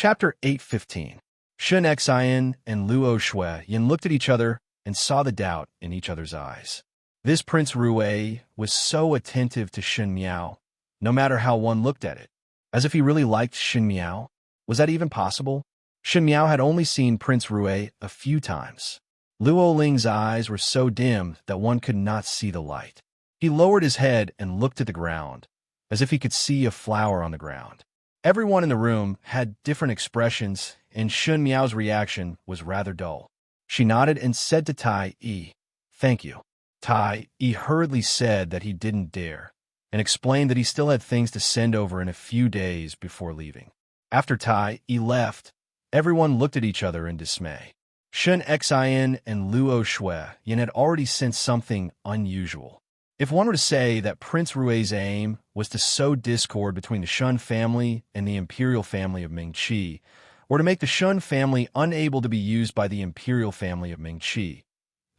Chapter 8:15. Shun Xian and Luo Shui Yin looked at each other and saw the doubt in each other's eyes. This Prince Rui was so attentive to Shun Miao, no matter how one looked at it. As if he really liked Shun Miao? Was that even possible? Shun Miao had only seen Prince Rui a few times. Luo Ling's eyes were so dim that one could not see the light. He lowered his head and looked at the ground, as if he could see a flower on the ground. Everyone in the room had different expressions, and Shun Miao's reaction was rather dull. She nodded and said to Tai Yi, "Thank you." Tai Yi hurriedly said that he didn't dare, and explained that he still had things to send over in a few days before leaving. After Tai Yi left, everyone looked at each other in dismay. Shun Xian and Luo Shui Yin had already sensed something unusual. If one were to say that Prince Rui's aim was to sow discord between the Shun family and the imperial family of Mingqi, or to make the Shun family unable to be used by the imperial family of Mingqi,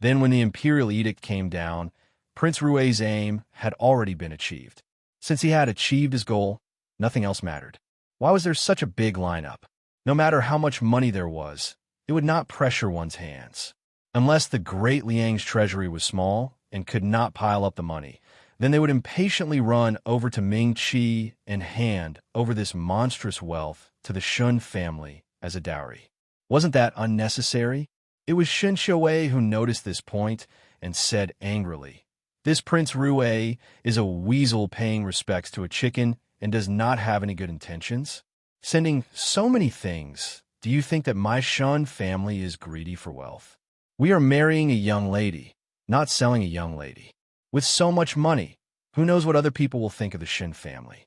then when the imperial edict came down, Prince Rui's aim had already been achieved. Since he had achieved his goal, nothing else mattered. Why was there such a big lineup? No matter how much money there was, it would not pressure one's hands. Unless the Great Liang's treasury was small and could not pile up the money, then they would impatiently run over to Mingqi and hand over this monstrous wealth to the Shun family as a dowry. Wasn't that unnecessary? It was Shen Shui who noticed this point and said angrily, "This Prince Rui is a weasel paying respects to a chicken and does not have any good intentions. Sending so many things, do you think that my Shun family is greedy for wealth? We are marrying a young lady, not selling a young lady. With so much money, who knows what other people will think of the Shen family?"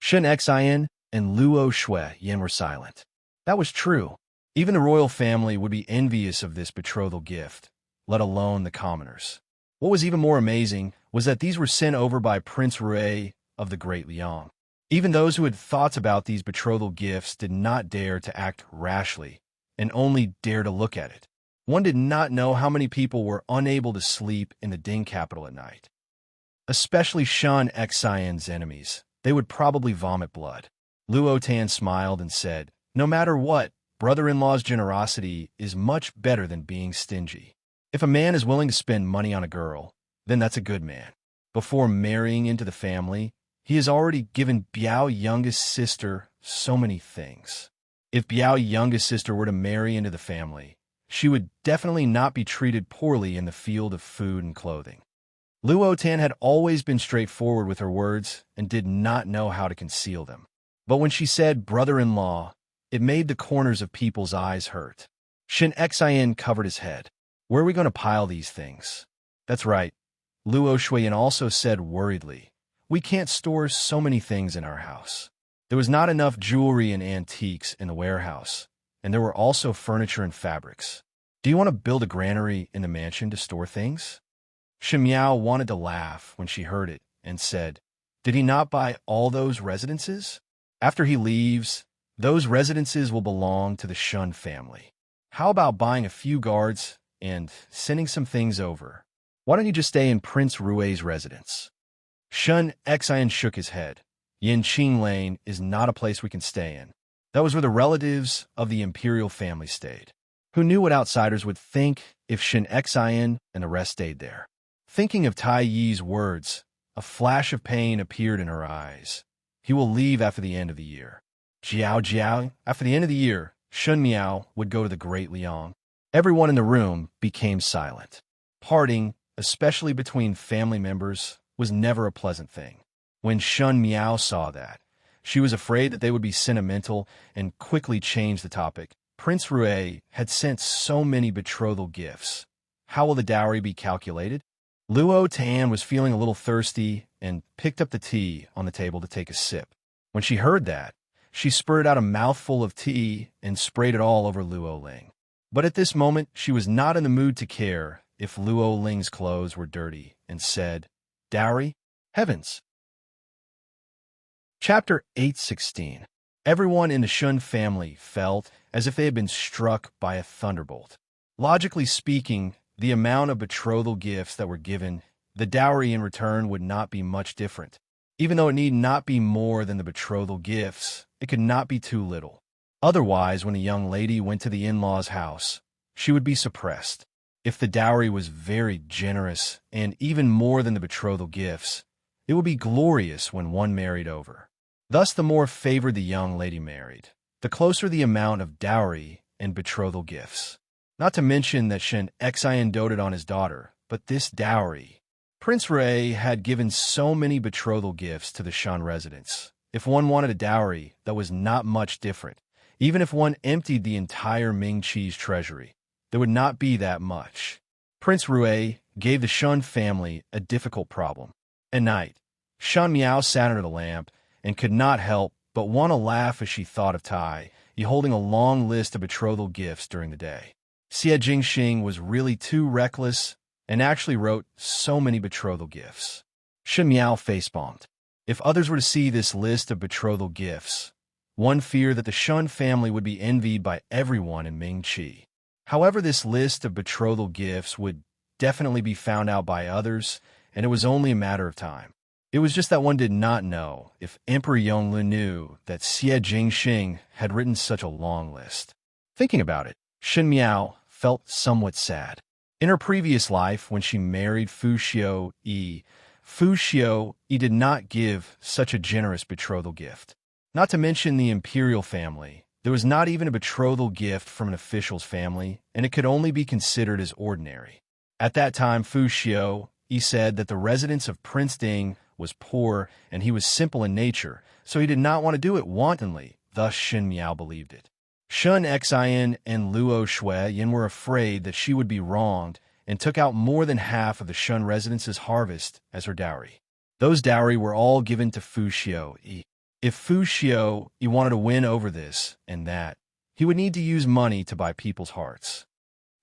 Shun Xian and Luo Shui Yin were silent. That was true. Even the royal family would be envious of this betrothal gift, let alone the commoners. What was even more amazing was that these were sent over by Prince Rui of the Great Liang. Even those who had thoughts about these betrothal gifts did not dare to act rashly, and only dare to look at it. One did not know how many people were unable to sleep in the Ding capital at night. Especially Shun Xian's enemies. They would probably vomit blood. Luo Tan smiled and said, "No matter what, brother-in-law's generosity is much better than being stingy. If a man is willing to spend money on a girl, then that's a good man. Before marrying into the family, he has already given Biao youngest sister so many things. If Biao youngest sister were to marry into the family, she would definitely not be treated poorly in the field of food and clothing." Luo Tan had always been straightforward with her words and did not know how to conceal them. But when she said brother-in-law, it made the corners of people's eyes hurt. Shin Xian covered his head. "Where are we going to pile these things?" "That's right," Luo Shuiyin also said worriedly. "We can't store so many things in our house." There was not enough jewelry and antiques in the warehouse, and there were also furniture and fabrics. "Do you want to build a granary in the mansion to store things?" Shen Miao wanted to laugh when she heard it and said, "Did he not buy all those residences? After he leaves, those residences will belong to the Shun family. How about buying a few guards and sending some things over? Why don't you just stay in Prince Rui's residence?" Shun Xian shook his head. "Yanqing Lane is not a place we can stay in. That was where the relatives of the imperial family stayed. Who knew what outsiders would think if Shin Xian and the rest stayed there?" Thinking of Tai Yi's words, a flash of pain appeared in her eyes. He will leave after the end of the year. Jiao. After the end of the year, Shun Miao would go to the Great Liang. Everyone in the room became silent. Parting, especially between family members, was never a pleasant thing. When Shun Miao saw that, she was afraid that they would be sentimental and quickly changed the topic. Prince Rui had sent so many betrothal gifts. How will the dowry be calculated? Luo Tan was feeling a little thirsty and picked up the tea on the table to take a sip. When she heard that, she spurted out a mouthful of tea and sprayed it all over Luo Ling. But at this moment, she was not in the mood to care if Luo Ling's clothes were dirty and said, "Dowry? Heavens!" Chapter 8:16. Everyone in the Shun family felt as if they had been struck by a thunderbolt. Logically speaking, the amount of betrothal gifts that were given, the dowry in return would not be much different. Even though it need not be more than the betrothal gifts, it could not be too little. Otherwise, when a young lady went to the in-laws' house, she would be suppressed. If the dowry was very generous and even more than the betrothal gifts, it would be glorious when one married over. Thus, the more favored the young lady married, the closer the amount of dowry and betrothal gifts. Not to mention that Shen Xian doted on his daughter, but this dowry. Prince Rui had given so many betrothal gifts to the Shan residents. If one wanted a dowry, that was not much different. Even if one emptied the entire Ming Qi's treasury, there would not be that much. Prince Rui gave the Shan family a difficult problem. At night, Shan Miao sat under the lamp and could not help but want to laugh as she thought of Tai Yi holding a long list of betrothal gifts during the day. Xie Jingxing was really too reckless and actually wrote so many betrothal gifts. Shan Miao facepalmed. If others were to see this list of betrothal gifts, one feared that the Shan family would be envied by everyone in Ming Qi. However, this list of betrothal gifts would definitely be found out by others, and it was only a matter of time. It was just that one did not know if Emperor Yongle knew that Xie Jingxing had written such a long list. Thinking about it, Shan Miao felt somewhat sad. In her previous life, when she married Fu Xiu-yi did not give such a generous betrothal gift. Not to mention the imperial family. There was not even a betrothal gift from an official's family, and it could only be considered as ordinary. At that time, Fu Xiu-yi said that the residence of Prince Ding was poor and he was simple in nature, so he did not want to do it wantonly. Thus, Shan Miao believed it. Shen Xian and Luo Shueyin were afraid that she would be wronged and took out more than half of the Shen residence's harvest as her dowry. Those dowry were all given to Fu Xiu-yi. If Fu Xiu-yi wanted to win over this and that, he would need to use money to buy people's hearts.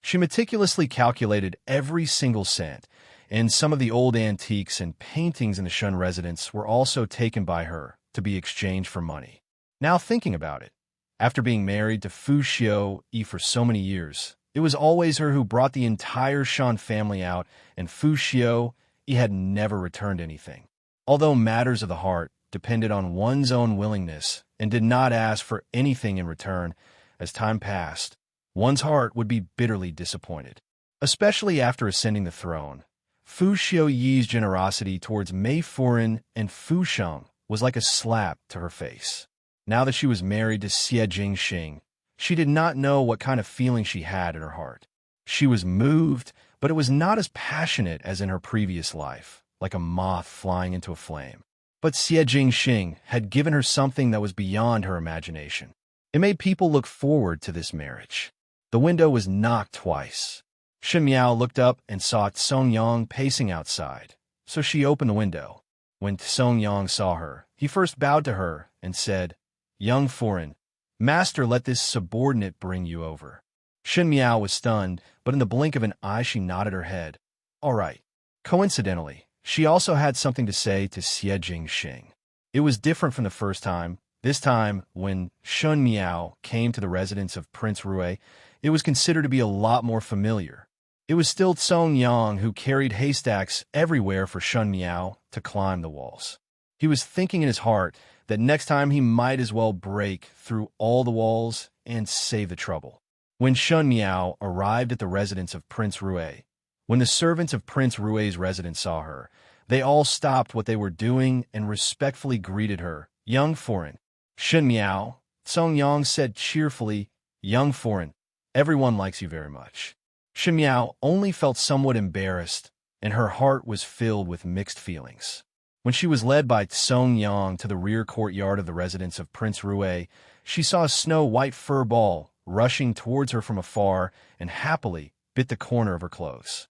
She meticulously calculated every single cent, and some of the old antiques and paintings in the Shen residence were also taken by her to be exchanged for money. Now thinking about it, after being married to Fu Xiu-yi for so many years, it was always her who brought the entire Shan family out, and Fu Xiu-yi had never returned anything. Although matters of the heart depended on one's own willingness and did not ask for anything in return, as time passed, one's heart would be bitterly disappointed. Especially after ascending the throne, Fu Xiu-yi's generosity towards Mei Furen and Fu Sheng was like a slap to her face. Now that she was married to Xie Jingxing, she did not know what kind of feeling she had in her heart. She was moved, but it was not as passionate as in her previous life, like a moth flying into a flame. But Xie Jingxing had given her something that was beyond her imagination. It made people look forward to this marriage. The window was knocked twice. Shan Miao looked up and saw Song Yang pacing outside, so she opened the window. When Song Yang saw her, he first bowed to her and said, "Young foreign, master let this subordinate bring you over." Shan Miao was stunned, but in the blink of an eye she nodded her head. All right. Coincidentally, she also had something to say to Xie Jingxing. It was different from the first time. This time, when Shan Miao came to the residence of Prince Rui, it was considered to be a lot more familiar. It was still Song Yang who carried haystacks everywhere for Shan Miao to climb the walls. He was thinking in his heart that next time he might as well break through all the walls and save the trouble. When Shan Miao arrived at the residence of Prince Rui, when the servants of Prince Rui's residence saw her, they all stopped what they were doing and respectfully greeted her. "Young foreign." "Shan Miao," Song Yang said cheerfully, "Young foreign, everyone likes you very much." Shan Miao only felt somewhat embarrassed, and her heart was filled with mixed feelings. When she was led by Song Yang to the rear courtyard of the residence of Prince Rui, she saw a snow-white fur ball rushing towards her from afar and happily bit the corner of her clothes.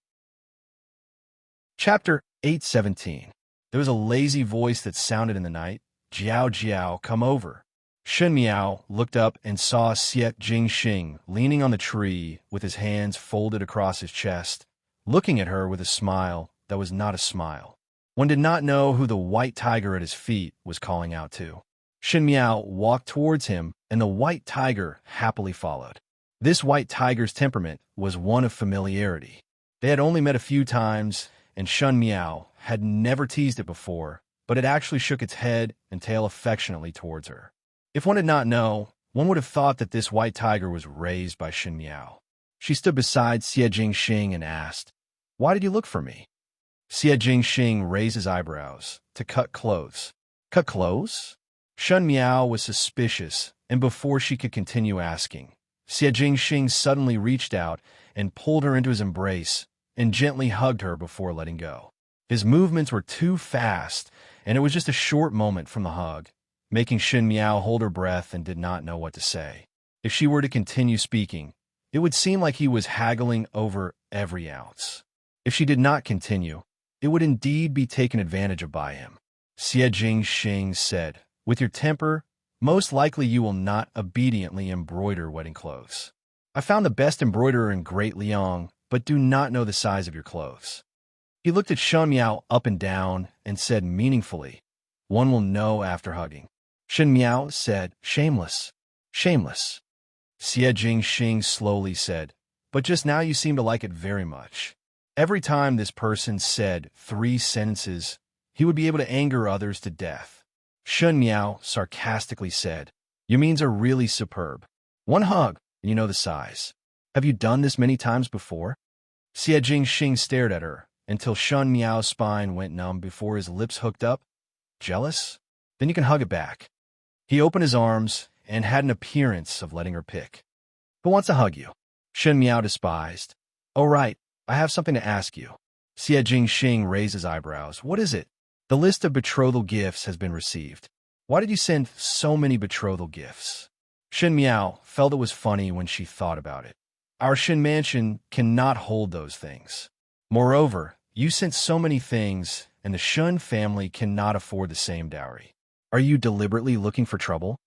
Chapter 8:17. There was a lazy voice that sounded in the night. "Jiao Jiao, come over." Shan Miao looked up and saw Xie Jingxing leaning on the tree with his hands folded across his chest, looking at her with a smile that was not a smile. One did not know who the white tiger at his feet was calling out to. Shan Miao walked towards him, and the white tiger happily followed. This white tiger's temperament was one of familiarity. They had only met a few times, and Shan Miao had never teased it before, but it actually shook its head and tail affectionately towards her. If one did not know, One would have thought that this white tiger was raised by Shen Miao. She stood beside Xie Jingxing and asked, "Why did you look for me?" Xie Jingxing raised his eyebrows. "To cut clothes." "Cut clothes?" Shen Miao was suspicious, and before she could continue asking, Xie Jingxing suddenly reached out and pulled her into his embrace and gently hugged her before letting go. His movements were too fast, and it was just a short moment from the hug, making Shen Miao hold her breath and did not know what to say. If she were to continue speaking, it would seem like he was haggling over every ounce. If she did not continue, it would indeed be taken advantage of by him. Xie Jingxing said, "With your temper, most likely you will not obediently embroider wedding clothes. I found the best embroiderer in Great Liang, but do not know the size of your clothes." He looked at Shen Miao up and down and said meaningfully, "One will know after hugging." Shen Miao said, "Shameless, shameless." Xie Jingxing slowly said, "But just now you seem to like it very much." Every time this person said 3 sentences, he would be able to anger others to death. Shen Miao sarcastically said, "Your means are really superb. One hug, and you know the size. Have you done this many times before?" Xie Jingxing stared at her until Shen Miao's spine went numb before his lips hooked up. "Jealous? Then you can hug it back." He opened his arms and had an appearance of letting her pick. "Who wants to hug you?" Shen Miao despised. "Oh right, I have something to ask you." Xie Jingxing raised his eyebrows. "What is it?" "The list of betrothal gifts has been received." "Why did you send so many betrothal gifts?" Shen Miao felt it was funny when she thought about it. "Our Shen mansion cannot hold those things. Moreover, you sent so many things, and the Shen family cannot afford the same dowry. Are you deliberately looking for trouble?"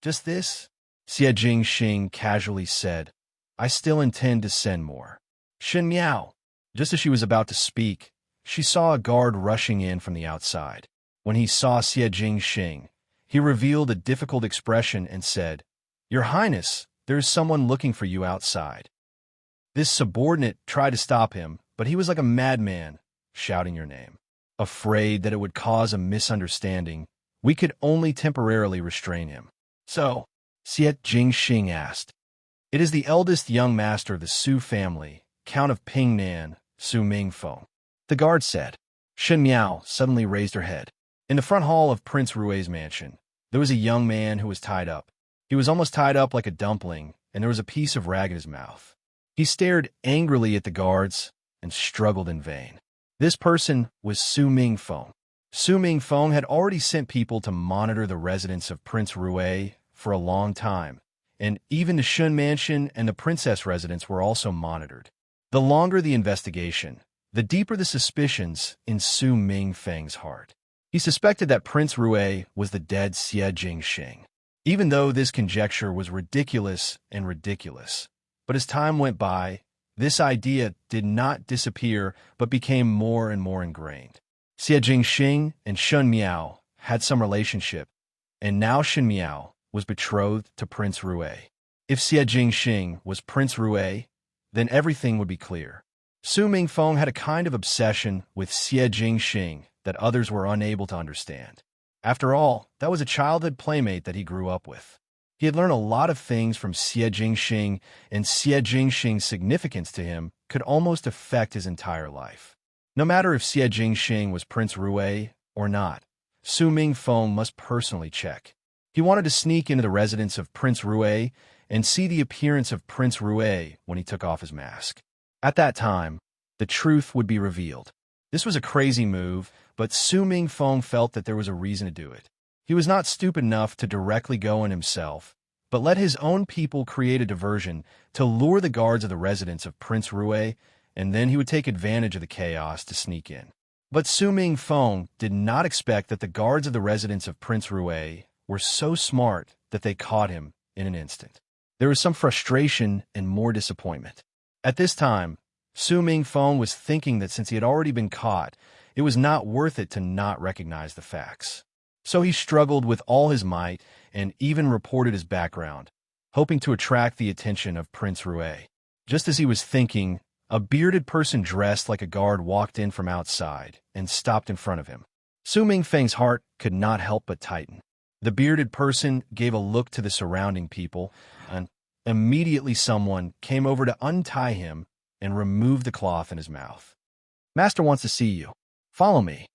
"Just this?" Xie Jingxing casually said. "I still intend to send more." Shen Miao. Just as she was about to speak, she saw a guard rushing in from the outside. When he saw Xie Jingxing, he revealed a difficult expression and said, "Your Highness, there is someone looking for you outside." This subordinate tried to stop him, but he was like a madman, shouting your name. Afraid that it would cause a misunderstanding, we could only temporarily restrain him. "So," Xie Jingxing asked, "it is the eldest young master of the Su family, Count of Pingnan, Su Mingfeng." The guard said. Shen Miao suddenly raised her head. In the front hall of Prince Rui's mansion, there was a young man who was tied up. He was almost tied up like a dumpling, and there was a piece of rag in his mouth. He stared angrily at the guards and struggled in vain. This person was Su Mingfeng. Su Mingfeng had already sent people to monitor the residence of Prince Rui for a long time, and even the Shun mansion and the princess residence were also monitored. The longer the investigation, the deeper the suspicions in Su Mingfeng's heart. He suspected that Prince Rui was the dead Xie Jingxing, even though this conjecture was ridiculous. But as time went by, this idea did not disappear but became more and more ingrained. Xie Jingxing and Shen Miao had some relationship, and now Shen Miao was betrothed to Prince Rui. If Xie Jingxing was Prince Rui, then everything would be clear. Su Mingfeng had a kind of obsession with Xie Jingxing that others were unable to understand. After all, that was a childhood playmate that he grew up with. He had learned a lot of things from Xie Jingxing, and Xie Jingxing's significance to him could almost affect his entire life. No matter if Xie Jingxing was Prince Rui or not, Su Mingfeng must personally check. He wanted to sneak into the residence of Prince Rui and see the appearance of Prince Rui when he took off his mask. At that time, the truth would be revealed. This was a crazy move, but Su Mingfeng felt that there was a reason to do it. He was not stupid enough to directly go in himself, but let his own people create a diversion to lure the guards of the residence of Prince Rui, and then he would take advantage of the chaos to sneak in. But Su Mingfeng did not expect that the guards of the residence of Prince Rui were so smart that they caught him in an instant. There was some frustration and more disappointment. At this time, Su Mingfeng was thinking that since he had already been caught, it was not worth it to not recognize the facts. So he struggled with all his might and even reported his background, hoping to attract the attention of Prince Rui. Just as he was thinking, a bearded person dressed like a guard walked in from outside and stopped in front of him. Su Mingfeng's heart could not help but tighten. The bearded person gave a look to the surrounding people, and immediately someone came over to untie him and remove the cloth in his mouth. Master wants to see you. Follow me.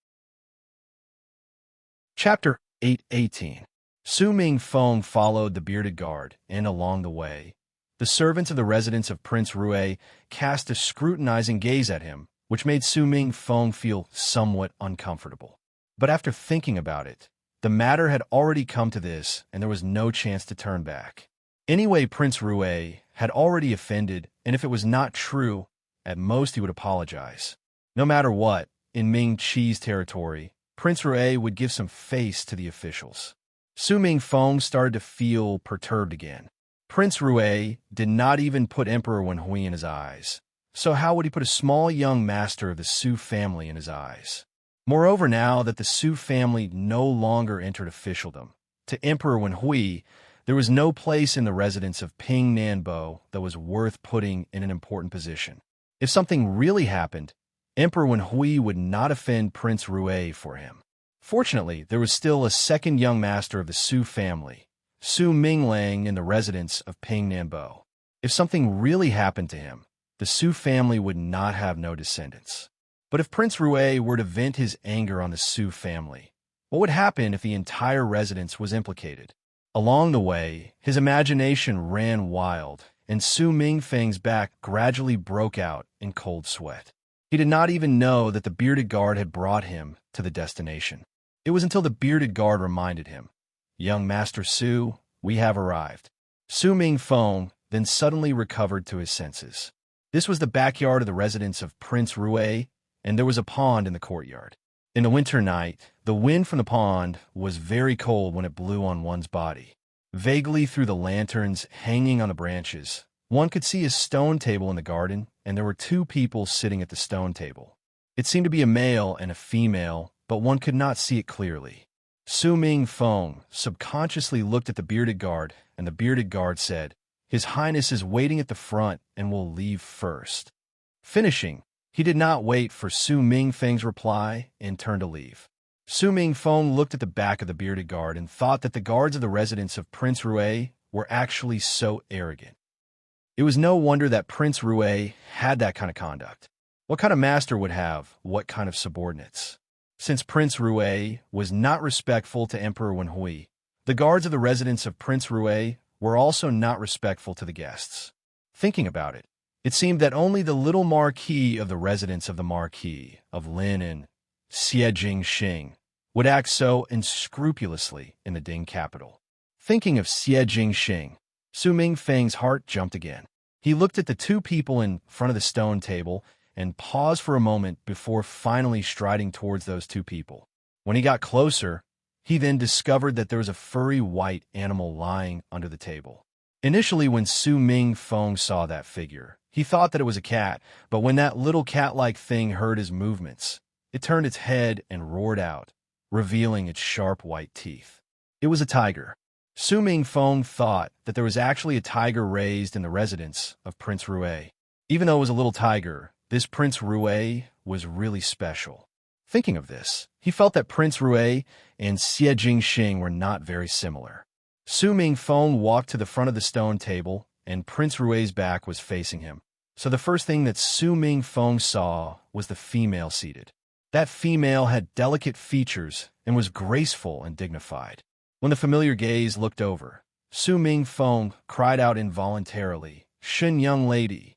Chapter 8:18. Su Ming Feng followed the bearded guard, and along the way, the servants of the residence of Prince Rue cast a scrutinizing gaze at him, which made Su Ming Feng feel somewhat uncomfortable. But after thinking about it, the matter had already come to this, and there was no chance to turn back. Anyway, Prince Rue had already offended, and if it was not true, at most he would apologize. No matter what, in Ming Qi's territory, Prince Rue would give some face to the officials. Su Ming Feng started to feel perturbed again. Prince Rue did not even put Emperor Wenhui in his eyes, so how would he put a small young master of the Su family in his eyes? Moreover, now that the Su family no longer entered officialdom, to Emperor Wenhui, there was no place in the residence of Ping Nanbo that was worth putting in an important position. If something really happened, Emperor Wenhui would not offend Prince Rue for him. Fortunately, there was still a second young master of the Su family, Su Minglang, in the residence of Ping Nanbo. If something really happened to him, the Su family would not have no descendants. But if Prince Rue were to vent his anger on the Su family, what would happen if the entire residence was implicated? Along the way, his imagination ran wild, and Su Mingfeng's back gradually broke out in cold sweat. He did not even know that the bearded guard had brought him to the destination. It was until the bearded guard reminded him, "Young Master Su, we have arrived." Su Mingfeng then suddenly recovered to his senses. This was the backyard of the residence of Prince Rue, and there was a pond in the courtyard. In the winter night, the wind from the pond was very cold when it blew on one's body. Vaguely through the lanterns hanging on the branches, one could see a stone table in the garden, and there were two people sitting at the stone table. It seemed to be a male and a female, but one could not see it clearly. Su Mingfeng subconsciously looked at the bearded guard, and the bearded guard said, "His Highness is waiting at the front and will leave first." Finishing, he did not wait for Su Mingfeng's reply and turned to leave. Su Mingfeng looked at the back of the bearded guard and thought that the guards of the residence of Prince Rue were actually so arrogant. It was no wonder that Prince Rue had that kind of conduct. What kind of master would have what kind of subordinates? Since Prince Rue was not respectful to Emperor Wenhui, the guards of the residence of Prince Rue were also not respectful to the guests. Thinking about it, it seemed that only the little marquis of the residence of the Marquis of Lin and Xing would act so unscrupulously in the Ding capital. Thinking of Xing, Su Mingfeng's heart jumped again. He looked at the two people in front of the stone table and paused for a moment before finally striding towards those two people. When he got closer, he then discovered that there was a furry white animal lying under the table. Initially, when Su Mingfeng saw that figure, he thought that it was a cat, but when that little cat-like thing heard his movements, it turned its head and roared out, revealing its sharp white teeth. It was a tiger. Su Mingfeng thought that there was actually a tiger raised in the residence of Prince Rue. Even though it was a little tiger, this Prince Rue was really special. Thinking of this, he felt that Prince Rue and Xing were not very similar. Su Mingfeng walked to the front of the stone table, and Prince Rue's back was facing him. So the first thing that Su Mingfeng saw was the female seated. That female had delicate features and was graceful and dignified. When the familiar gaze looked over, Su Mingfeng cried out involuntarily, "Shen young lady."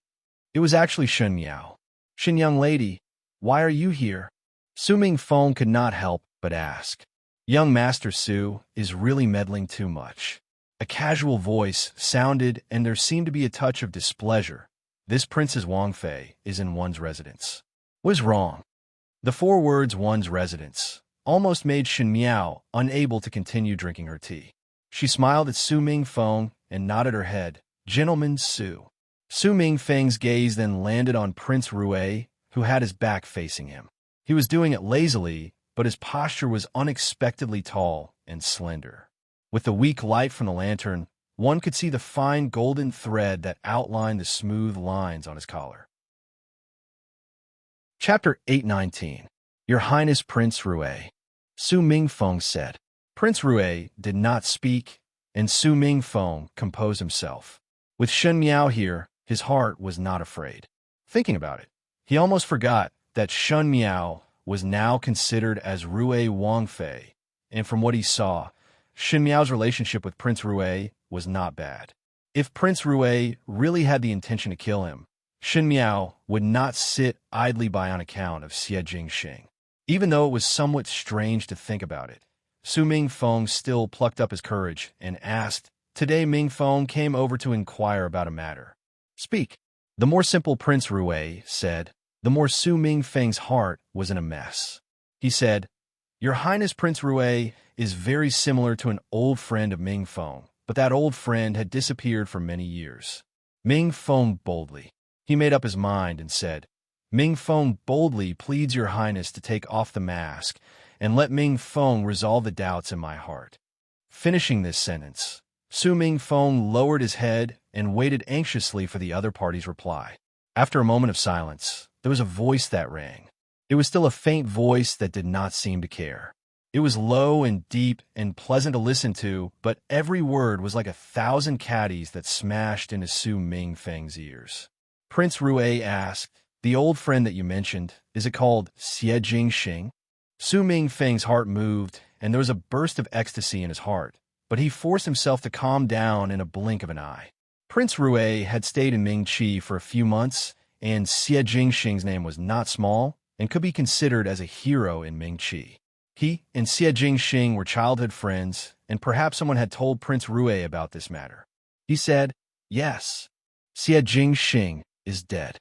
It was actually Shen Miao. "Shen young lady, why are you here?" Su Mingfeng could not help but ask. Young Master Su is really meddling too much. A casual voice sounded, and there seemed to be a touch of displeasure. This Princess Wangfei is in one's residence. What is wrong? The four words "one's residence" almost made Shen Miao unable to continue drinking her tea. She smiled at Su Mingfeng and nodded her head. "Gentleman Su." Su Mingfeng's gaze then landed on Prince Rue, who had his back facing him. He was doing it lazily, but his posture was unexpectedly tall and slender. With the weak light from the lantern, one could see the fine golden thread that outlined the smooth lines on his collar. Chapter 8:19. Your Highness Prince Rue. Su Mingfeng said. Prince Rue did not speak, and Su Mingfeng composed himself. With Shen Miao here, his heart was not afraid. Thinking about it, he almost forgot that Shen Miao was now considered as Rue Wangfei, and from what he saw, Shen Miao's relationship with Prince Rue was not bad. If Prince Rue really had the intention to kill him, Shen Miao would not sit idly by on account of Xie Jingxing. Even though it was somewhat strange to think about it, Su Mingfeng still plucked up his courage and asked, "Today Mingfeng came over to inquire about a matter." "Speak." The more simple Prince Rue said, the more Su Mingfeng's heart was in a mess. He said, "Your Highness Prince Rue is very similar to an old friend of Mingfeng, but that old friend had disappeared for many years." Mingfeng boldly. He made up his mind and said, "Mingfeng boldly pleads your Highness to take off the mask and let Mingfeng resolve the doubts in my heart." Finishing this sentence, Su Mingfeng lowered his head and waited anxiously for the other party's reply. After a moment of silence, there was a voice that rang. It was still a faint voice that did not seem to care. It was low and deep and pleasant to listen to, but every word was like 1,000 caddies that smashed into Su Mingfeng's ears. Prince Rue asked, "The old friend that you mentioned, is it called Xie Jingxing?" Su Mingfeng's heart moved, and there was a burst of ecstasy in his heart, but he forced himself to calm down in a blink of an eye. Prince Rue had stayed in Mingqi for a few months, and Xie Jingxing's name was not small and could be considered as a hero in Mingqi. He and Xie Jingxing were childhood friends, and perhaps someone had told Prince Rue about this matter. He said, "Yes, Xie Jingxing is dead."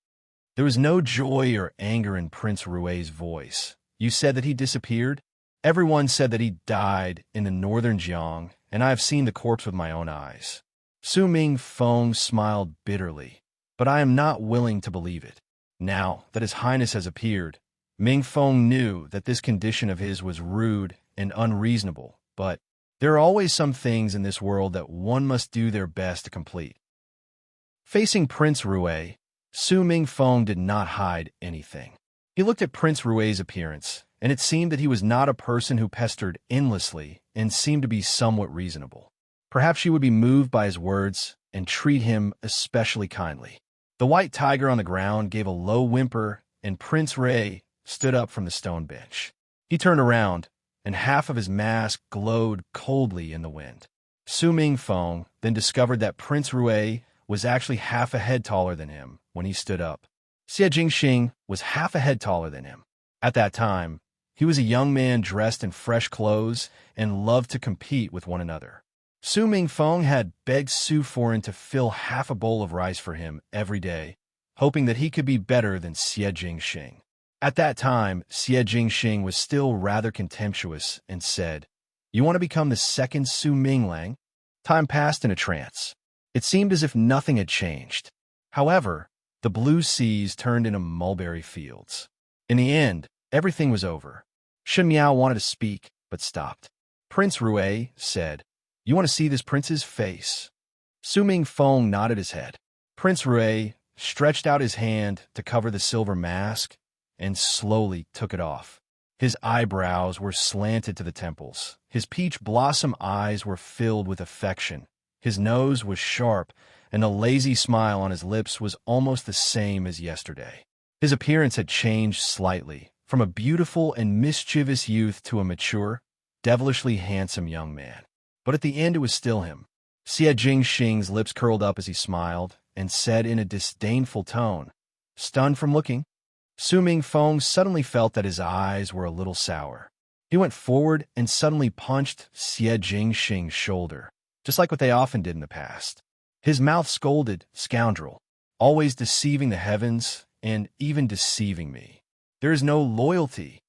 There was no joy or anger in Prince Rue's voice. "You said that he disappeared?" "Everyone said that he died in the northern Jiang, and I have seen the corpse with my own eyes." Su Mingfeng smiled bitterly, "But I am not willing to believe it. Now that His Highness has appeared," Mingfeng knew that this condition of his was rude and unreasonable, but there are always some things in this world that one must do their best to complete. Facing Prince Rue, Su Mingfeng did not hide anything. He looked at Prince Rue's appearance, and it seemed that he was not a person who pestered endlessly and seemed to be somewhat reasonable. Perhaps she would be moved by his words and treat him especially kindly. The white tiger on the ground gave a low whimper, and Prince Rue stood up from the stone bench. He turned around, and half of his mask glowed coldly in the wind. Su Mingfeng then discovered that Prince Rue was actually half a head taller than him when he stood up. Xie Jingxing was half a head taller than him. At that time, he was a young man dressed in fresh clothes and loved to compete with one another. Su Mingfeng had begged Su Foreign to fill half a bowl of rice for him every day, hoping that he could be better than Xie Jingxing. At that time, Xie Jingxing was still rather contemptuous and said, "You want to become the second Su Minglang?" Time passed in a trance. It seemed as if nothing had changed. However, the blue seas turned into mulberry fields. In the end, everything was over. Shen Miao wanted to speak, but stopped. Prince Rue said, "You want to see this prince's face?" Su Mingfeng nodded his head. Prince Rue stretched out his hand to cover the silver mask and slowly took it off. His eyebrows were slanted to the temples. His peach blossom eyes were filled with affection. His nose was sharp, and the lazy smile on his lips was almost the same as yesterday. His appearance had changed slightly, from a beautiful and mischievous youth to a mature, devilishly handsome young man. But at the end it was still him. Xie Jingxing's lips curled up as he smiled, and said in a disdainful tone, "Stunned from looking?" Su Mingfeng suddenly felt that his eyes were a little sour. He went forward and suddenly punched Xie Jingxing's shoulder, just like what they often did in the past. His mouth scolded, "Scoundrel, always deceiving the heavens and even deceiving me. There is no loyalty."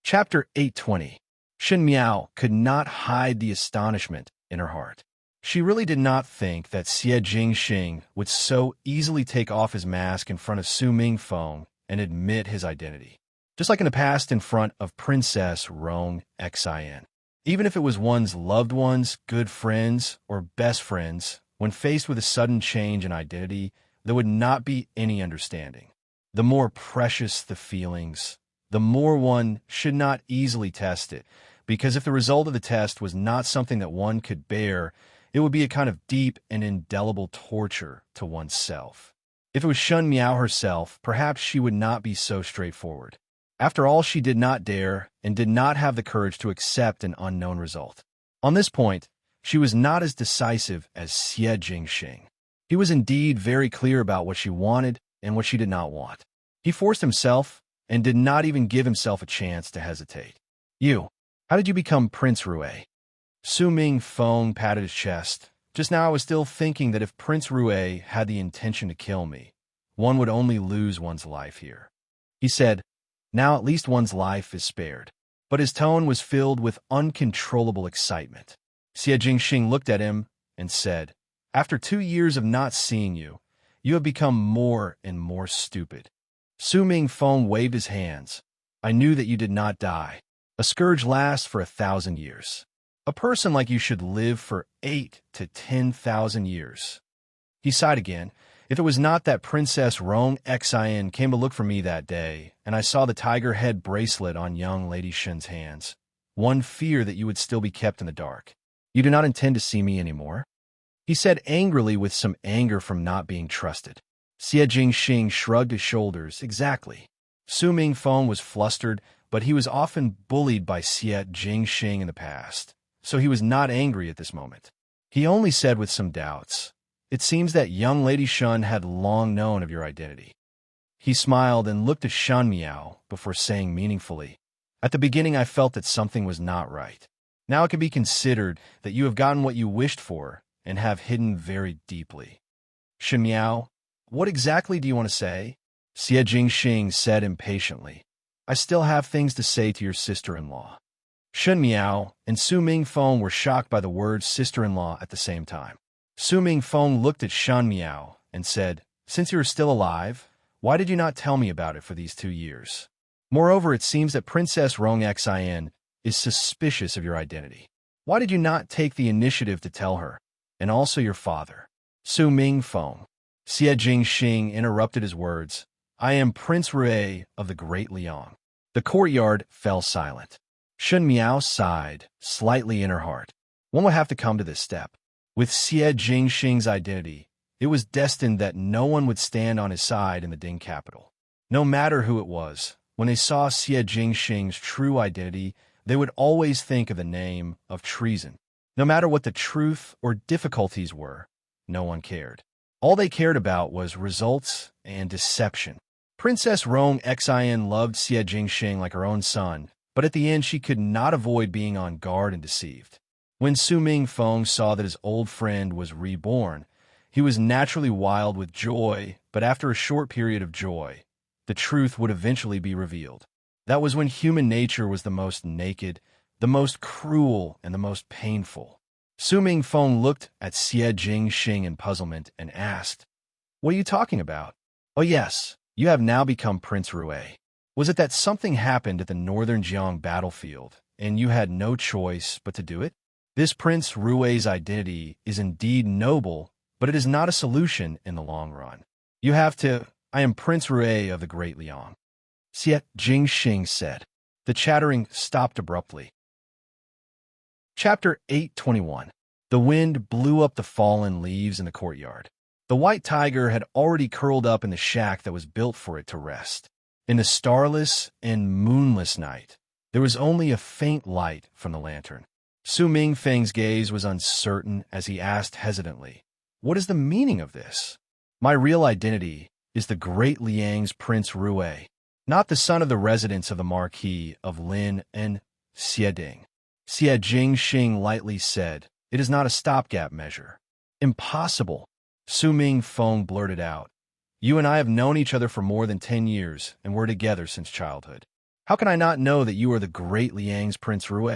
Chapter 820. Shen Miao could not hide the astonishment in her heart. She really did not think that Xie Jingxing would so easily take off his mask in front of Su Mingfeng and admit his identity, just like in the past in front of Princess Rong Xin. Even if it was one's loved ones, good friends, or best friends, when faced with a sudden change in identity, there would not be any understanding. The more precious the feelings, the more one should not easily test it, because if the result of the test was not something that one could bear, it would be a kind of deep and indelible torture to oneself. If it was Shun Miao herself, perhaps she would not be so straightforward. After all, she did not dare and did not have the courage to accept an unknown result. On this point, she was not as decisive as Xie Jingxing. He was indeed very clear about what she wanted and what she did not want. He forced himself and did not even give himself a chance to hesitate. You, how did you become Prince Rue? Su Ming Feng patted his chest. Just now I was still thinking that if Prince Rue had the intention to kill me, one would only lose one's life here. He said, now at least one's life is spared. But his tone was filled with uncontrollable excitement. Xie Jingxing looked at him and said, after 2 years of not seeing you, you have become more and more stupid. Su Ming Feng waved his hands. I knew that you did not die. A scourge lasts for 1,000 years. A person like you should live for 8 to 10,000 years. He sighed again. If it was not that Princess Rong Xian came to look for me that day, and I saw the tiger head bracelet on young Lady Shen's hands, one fear that you would still be kept in the dark. You do not intend to see me anymore? He said angrily with some anger from not being trusted. Xie Jingxing shrugged his shoulders. Exactly. Su Ming Feng was flustered, but he was often bullied by Xie Jingxing in the past, so he was not angry at this moment. He only said with some doubts, it seems that young Lady Shun had long known of your identity. He smiled and looked at Shan Miao before saying meaningfully, at the beginning I felt that something was not right. Now it can be considered that you have gotten what you wished for and have hidden very deeply. Shan Miao, what exactly do you want to say? Xie Jingxing said impatiently. I still have things to say to your sister-in-law. Shan Miao and Su Ming Feng were shocked by the word sister-in-law at the same time. Su Ming Feng looked at Shan Miao and said, since you are still alive, why did you not tell me about it for these 2 years? Moreover, it seems that Princess Rong Xian is suspicious of your identity. Why did you not take the initiative to tell her, and also your father? Su Ming Feng. Xie Jingxing interrupted his words. I am Prince Rue of the Great Liang. The courtyard fell silent. Shan Miao sighed, slightly in her heart. One would have to come to this step. With Xie Jingxing's identity, it was destined that no one would stand on his side in the Ding capital. No matter who it was, when they saw Xie Jingxing's true identity, they would always think of the name of treason. No matter what the truth or difficulties were, no one cared. All they cared about was results and deception. Princess Rong Xian loved Xie Jingxing like her own son, but at the end she could not avoid being on guard and deceived. When Su Ming Feng saw that his old friend was reborn, he was naturally wild with joy, but after a short period of joy, the truth would eventually be revealed. That was when human nature was the most naked, the most cruel, and the most painful. Su Ming Feng looked at Xie Jingxing in puzzlement and asked, what are you talking about? Oh yes, you have now become Prince Rue. Was it that something happened at the northern Jiang battlefield, and you had no choice but to do it? This Prince Rue's identity is indeed noble, but it is not a solution in the long run. You have to, I am Prince Rue of the Great Liang. Xie Jingxing said. The chattering stopped abruptly. Chapter 821. The wind blew up the fallen leaves in the courtyard. The white tiger had already curled up in the shack that was built for it to rest. In the starless and moonless night, there was only a faint light from the lantern. Su Ming Feng's gaze was uncertain as he asked hesitantly, what is the meaning of this? My real identity is the Great Liang's Prince Rue, not the son of the residents of the Marquis of Lin and Xieding. Xie Jingxing lightly said, it is not a stopgap measure. Impossible. Su Ming Feng blurted out. You and I have known each other for more than 10 years, and we're together since childhood. How can I not know that you are the Great Liang's Prince Rue?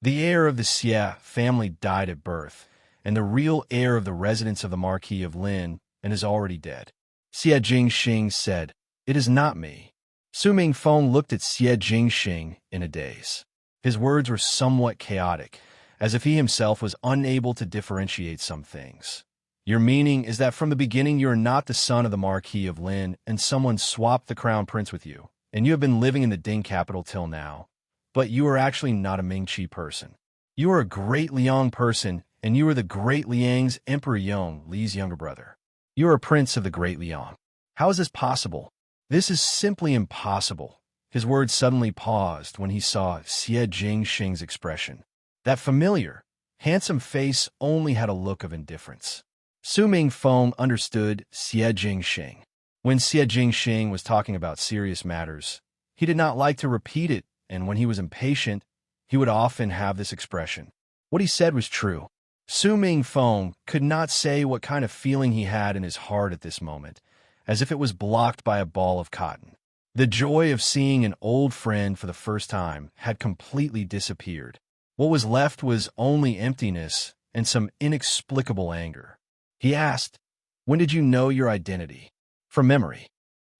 The heir of the Xie family died at birth, and the real heir of the residents of the Marquis of Lin and is already dead. Xie Jingxing said, it is not me. Su Ming Feng looked at Xie Jingxing in a daze. His words were somewhat chaotic, as if he himself was unable to differentiate some things. Your meaning is that from the beginning you are not the son of the Marquis of Lin and someone swapped the crown prince with you, and you have been living in the Ding capital till now. but you are actually not a Ming-Chi person. You are a Great Liang person, and you are the Great Liang's Emperor Yong, Li's younger brother. You are a prince of the Great Liang. How is this possible? This is simply impossible. His words suddenly paused when he saw Xie Jingxing's expression. That familiar, handsome face only had a look of indifference. Su Mingfeng understood Xie Jingxing. When Xie Jingxing was talking about serious matters, he did not like to repeat it, and when he was impatient, he would often have this expression. What he said was true. Su Mingfeng could not say what kind of feeling he had in his heart at this moment, as if it was blocked by a ball of cotton. The joy of seeing an old friend for the first time had completely disappeared. What was left was only emptiness and some inexplicable anger. He asked, "When did you know your identity?" "From memory,"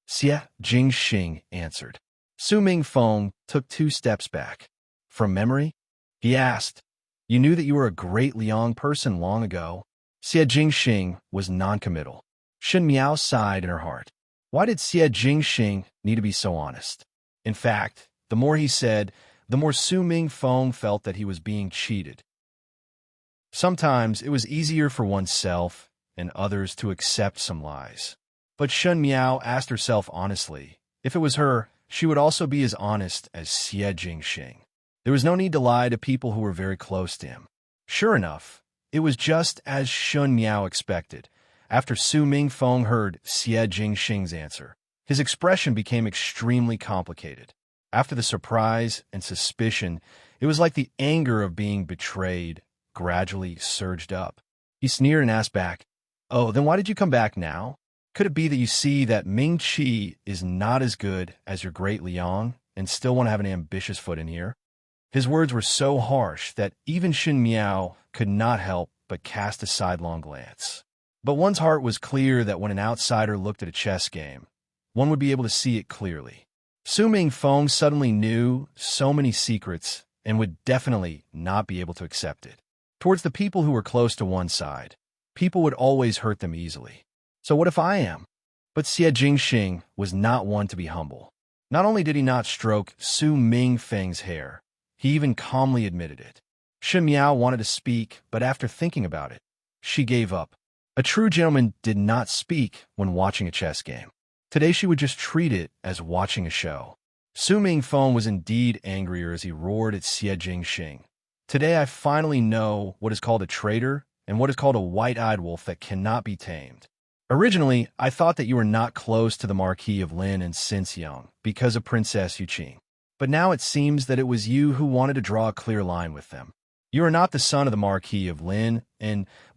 Xie Jingxing answered. Su Mingfeng took 2 steps back. "From memory?" he asked. "You knew that you were a Great Liang person long ago?" Xie Jingxing was noncommittal. Shen Miao sighed in her heart. Why did Xie Jingxing need to be so honest? In fact, the more he said, the more Su Mingfeng felt that he was being cheated. Sometimes it was easier for oneself and others to accept some lies. But Shen Miao asked herself honestly, if it was her, she would also be as honest as Xie Jingxing. There was no need to lie to people who were very close to him. Sure enough, it was just as Shen Miao expected. After Su Mingfeng heard Xie Jingxing's answer, his expression became extremely complicated. After the surprise and suspicion, it was like the anger of being betrayed gradually surged up. He sneered and asked back, "Oh, then why did you come back now? Could it be that you see that Ming-Chi is not as good as your Great Liang and still want to have an ambitious foot in here?" His words were so harsh that even Shen Miao could not help but cast a sidelong glance. But one's heart was clear that when an outsider looked at a chess game, one would be able to see it clearly. Su Mingfeng suddenly knew so many secrets and would definitely not be able to accept it. Towards the people who were close to one side, people would always hurt them easily. So what if I am? But Xie Jingxing was not one to be humble. Not only did he not stroke Su Mingfeng's hair, he even calmly admitted it. Shen Miao wanted to speak, but after thinking about it, she gave up. A true gentleman did not speak when watching a chess game. Today she would just treat it as watching a show. Su Mingfeng was indeed angrier as he roared at Xie Jingxing. Today I finally know what is called a traitor and what is called a white-eyed wolf that cannot be tamed. Originally, I thought that you were not close to the Marquis of Lin and Xinxiang because of Princess Yuqing. But now it seems that it was you who wanted to draw a clear line with them. You are not the son of the Marquis of Lin,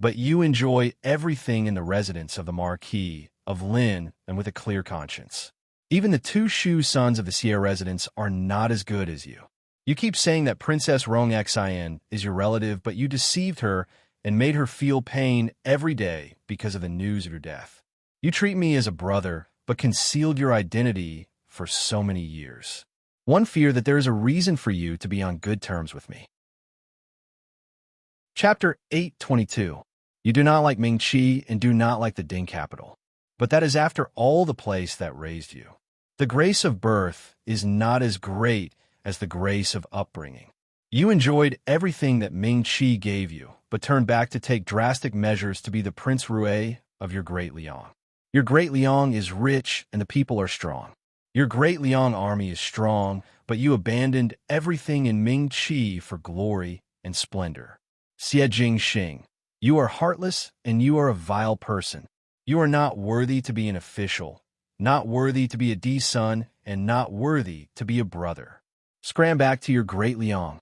but you enjoy everything in the residence of the Marquis of Lin and with a clear conscience. Even the 2 Shu sons of the Xie residence are not as good as you. You keep saying that Princess Rong Xian is your relative, but you deceived her and made her feel pain every day because of the news of your death. You treat me as a brother, but concealed your identity for so many years. One fear that there is a reason for you to be on good terms with me. Chapter 822. You do not like Ming-Chi and do not like the Ding capital. But that is after all the place that raised you. The grace of birth is not as great as the grace of upbringing. You enjoyed everything that Ming-Chi gave you, but turned back to take drastic measures to be the Prince Rue of your Great Liang. Your Great Liang is rich and the people are strong. Your Great Liang army is strong, but you abandoned everything in Ming-Chi for glory and splendor. Xie Jingxing, you are heartless and you are a vile person. You are not worthy to be an official, not worthy to be a D-son, and not worthy to be a brother. Scram back to your Great Liang.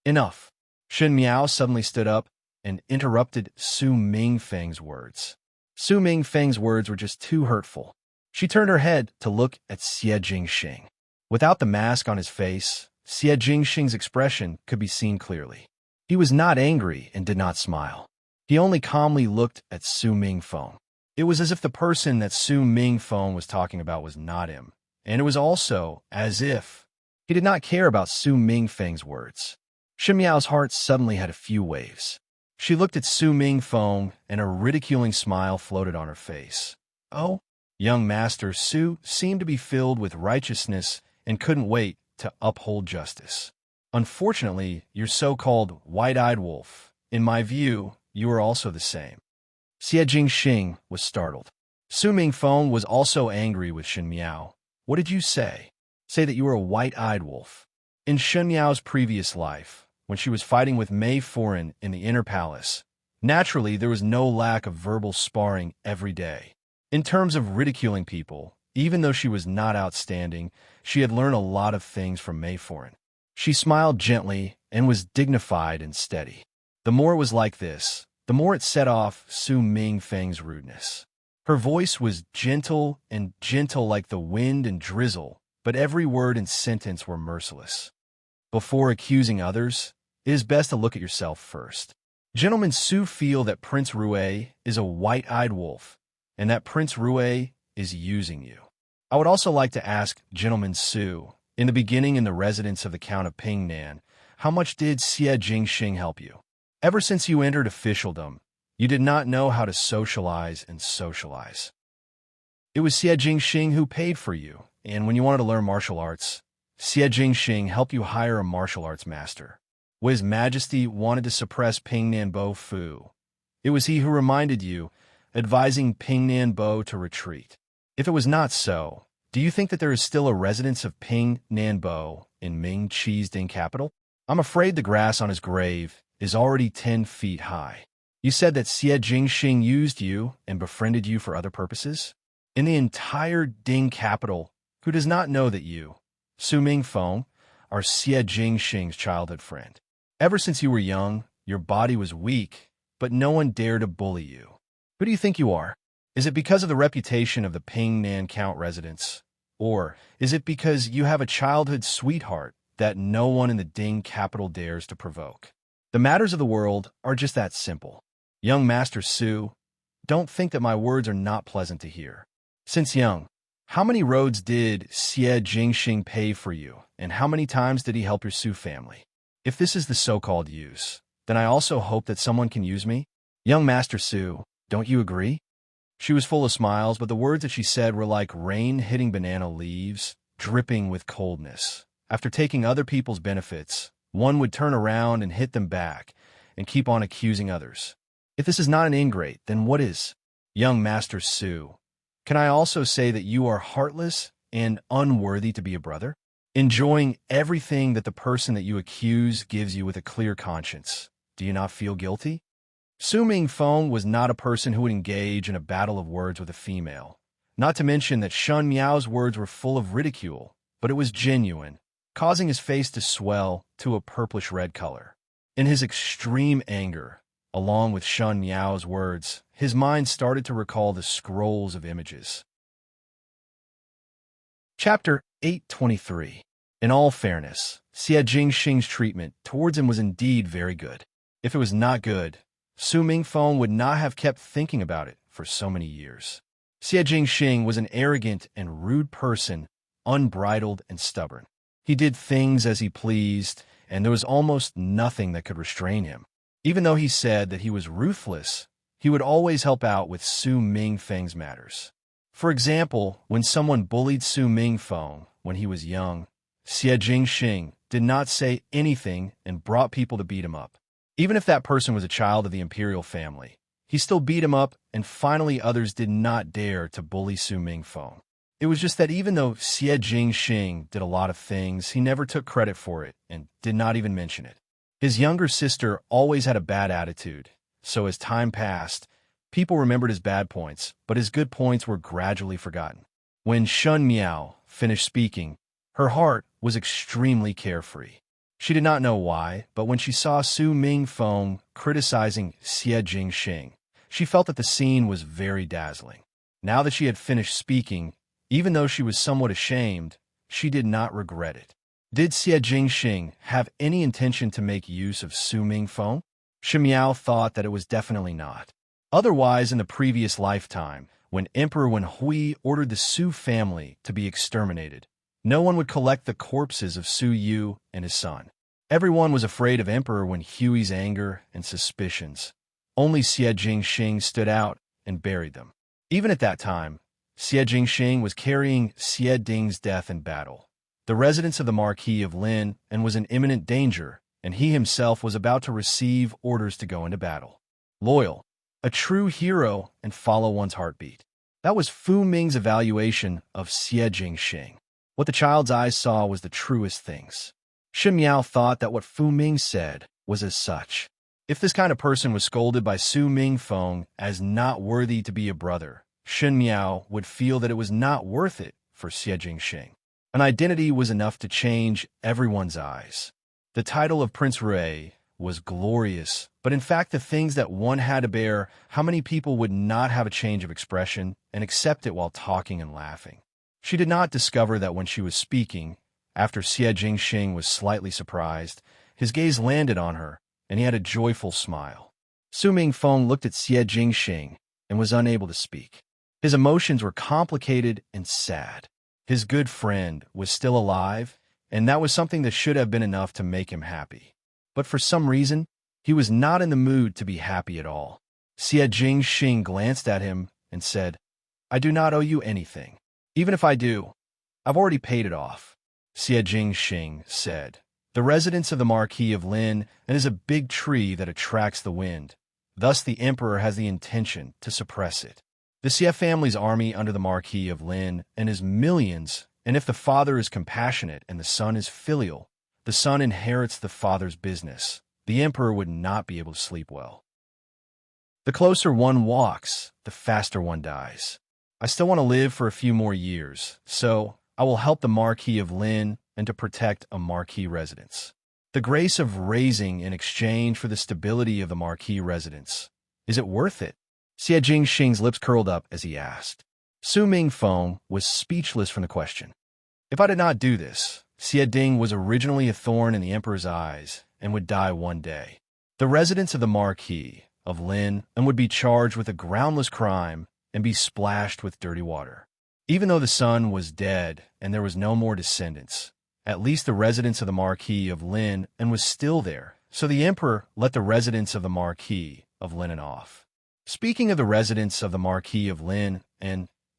Enough. Shen Miao suddenly stood up and interrupted Su Mingfeng's words. Su Mingfeng's words were just too hurtful. She turned her head to look at Xie Jingxing. Without the mask on his face, Xie Jingxing's expression could be seen clearly. He was not angry and did not smile. He only calmly looked at Su Mingfeng. It was as if the person that Su Mingfeng was talking about was not him, and it was also as if he did not care about Su Mingfeng's words. Shen Miao's heart suddenly had a few waves. She looked at Su Mingfeng, and a ridiculing smile floated on her face. Oh, young Master Su seemed to be filled with righteousness and couldn't wait to uphold justice. Unfortunately, your so-called white-eyed wolf, in my view, you are also the same. Xie Jingxing was startled. Su Mingfeng was also angry with Shen Miao. What did you say? Say that you were a white-eyed wolf. In Shen Miao's previous life, when she was fighting with Mei Foreign in the inner palace, naturally there was no lack of verbal sparring every day. In terms of ridiculing people, even though she was not outstanding, she had learned a lot of things from Mei Foreign. She smiled gently and was dignified and steady. The more it was like this, the more it set off Su Mingfeng's rudeness. Her voice was gentle like the wind and drizzle, but every word and sentence were merciless. Before accusing others, it is best to look at yourself first. Gentleman Su feel that Prince Rue is a white-eyed wolf, and that Prince Rue is using you. I would also like to ask Gentleman Su, in the beginning in the residence of the Count of Pingnan, how much did Xie Jingxing help you? Ever since you entered officialdom, you did not know how to socialize and socialize. It was Xie Jingxing who paid for you, and when you wanted to learn martial arts, Xie Jingxing helped you hire a martial arts master. When His Majesty wanted to suppress Pingnan Bo Fu, it was he who reminded you, advising Pingnan Bo to retreat. If it was not so, do you think that there is still a residence of Pingnan Bo in Ming Qi's Ding capital? I'm afraid the grass on his grave is already 10 feet high. You said that Xie Jingxing used you and befriended you for other purposes? In the entire Ding capital, who does not know that you, Su Mingfeng, are Xie Jingxing's childhood friend? Ever since you were young, your body was weak, but no one dared to bully you. Who do you think you are? Is it because of the reputation of the Pingnan Count residence? Or is it because you have a childhood sweetheart that no one in the Ding capital dares to provoke? The matters of the world are just that simple. Young Master Su, don't think that my words are not pleasant to hear. Since young, how many roads did Xie Jingxing pay for you, and how many times did he help your Su family? If this is the so-called use, then I also hope that someone can use me. Young Master Su, don't you agree? She was full of smiles, but the words that she said were like rain hitting banana leaves, dripping with coldness. After taking other people's benefits, one would turn around and hit them back, and keep on accusing others. If this is not an ingrate, then what is? Young Master Su, can I also say that you are heartless and unworthy to be a brother? Enjoying everything that the person that you accuse gives you with a clear conscience. Do you not feel guilty? Su Mingfeng was not a person who would engage in a battle of words with a female. Not to mention that Shen Miao's words were full of ridicule, but it was genuine, causing his face to swell to a purplish-red color. In his extreme anger, along with Shen Miao's words, his mind started to recall the scrolls of images. Chapter 823. In all fairness, Xie Jingxing's treatment towards him was indeed very good. If it was not good, Su Mingfeng would not have kept thinking about it for so many years. Xie Jingxing was an arrogant and rude person, unbridled and stubborn. He did things as he pleased, and there was almost nothing that could restrain him. Even though he said that he was ruthless, he would always help out with Su Mingfeng's matters. For example, when someone bullied Su Mingfeng when he was young, Xie Jingxing did not say anything and brought people to beat him up. Even if that person was a child of the imperial family, he still beat him up, and finally others did not dare to bully Su Mingfeng. It was just that even though Xie Jingxing did a lot of things, he never took credit for it and did not even mention it. His younger sister always had a bad attitude, so as time passed, people remembered his bad points, but his good points were gradually forgotten. When Shen Miao finished speaking, her heart was extremely carefree. She did not know why, but when she saw Su Mingfeng criticizing Xie Jingxing, she felt that the scene was very dazzling. Now that she had finished speaking, even though she was somewhat ashamed, she did not regret it. Did Xie Jingxing have any intention to make use of Su Mingfeng? Shen Miao thought that it was definitely not. Otherwise, in the previous lifetime, when Emperor Wen Hui ordered the Su family to be exterminated, no one would collect the corpses of Su Yu and his son. Everyone was afraid of Emperor Wen Hui's anger and suspicions. Only Xie Jingxing stood out and buried them. Even at that time, Xie Jingxing was carrying Xie Ding's death in battle. the residence of the Marquis of Lin, and was in imminent danger, and he himself was about to receive orders to go into battle. Loyal, a true hero, and follow one's heartbeat. That was Fu Ming's evaluation of Xie Jingxing. What the child's eyes saw was the truest things. Shen Miao thought that what Fu Ming said was as such. If this kind of person was scolded by Su Mingfeng as not worthy to be a brother, Shen Miao would feel that it was not worth it for Xie Jingxing. An identity was enough to change everyone's eyes. The title of Prince Rui was glorious, but in fact the things that one had to bear, how many people would not have a change of expression and accept it while talking and laughing? She did not discover that when she was speaking, after Xie Jingxing was slightly surprised, his gaze landed on her, and he had a joyful smile. Su Mingfeng looked at Xie Jingxing and was unable to speak. His emotions were complicated and sad. His good friend was still alive, and that was something that should have been enough to make him happy. But for some reason, he was not in the mood to be happy at all. Xie Jingxing glanced at him and said, "I do not owe you anything. Even if I do, I've already paid it off." Xie Jingxing said, "The residence of the Marquis of Lin is a big tree that attracts the wind. Thus the Emperor has the intention to suppress it. The Xie family's army under the Marquis of Lin is millions, and if the father is compassionate and the son is filial, the son inherits the father's business. The Emperor would not be able to sleep well. The closer one walks, the faster one dies. I still want to live for a few more years, so I will help the Marquis of Lin and to protect a Marquis residence. The grace of raising in exchange for the stability of the Marquis residence. Is it worth it?" Xie Jingxing's lips curled up as he asked. Su Mingfeng was speechless from the question. If I did not do this, Xie Ding was originally a thorn in the Emperor's eyes and would die one day. The residence of the Marquis of Lin would be charged with a groundless crime and be splashed with dirty water. Even though the son was dead and there was no more descendants, at least the residence of the Marquis of Lin was still there, so the Emperor let the residence of the Marquis of Lin off. Speaking of the residence of the Marquis of Lin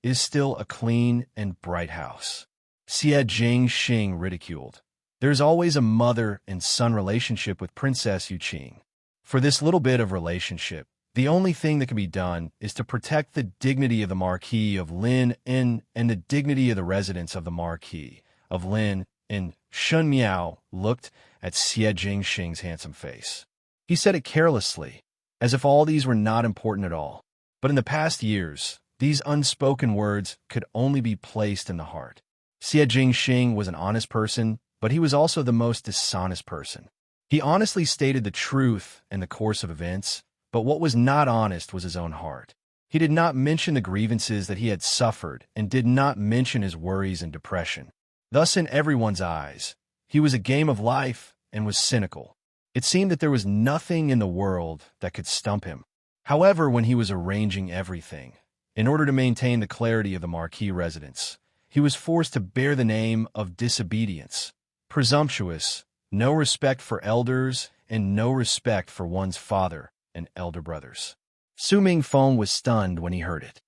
is still a clean and bright house. Xie Jingxing ridiculed. There's always a mother and son relationship with Princess Yuqing. For this little bit of relationship, the only thing that can be done is to protect the dignity of the Marquis of Lin and the dignity of the residence of the Marquis of Lin. And Shen Miao looked at Xie Jingxing's handsome face. He said it carelessly, as if all these were not important at all. But in the past years, these unspoken words could only be placed in the heart. Xie Jingxing was an honest person, but he was also the most dishonest person. He honestly stated the truth in the course of events, but what was not honest was his own heart. He did not mention the grievances that he had suffered and did not mention his worries and depression. Thus, in everyone's eyes, he was a game of life and was cynical. It seemed that there was nothing in the world that could stump him. However, when he was arranging everything, in order to maintain the clarity of the Marquis residence, he was forced to bear the name of disobedience, presumptuous, no respect for elders, and no respect for one's father and elder brothers. Su Mingfeng was stunned when he heard it.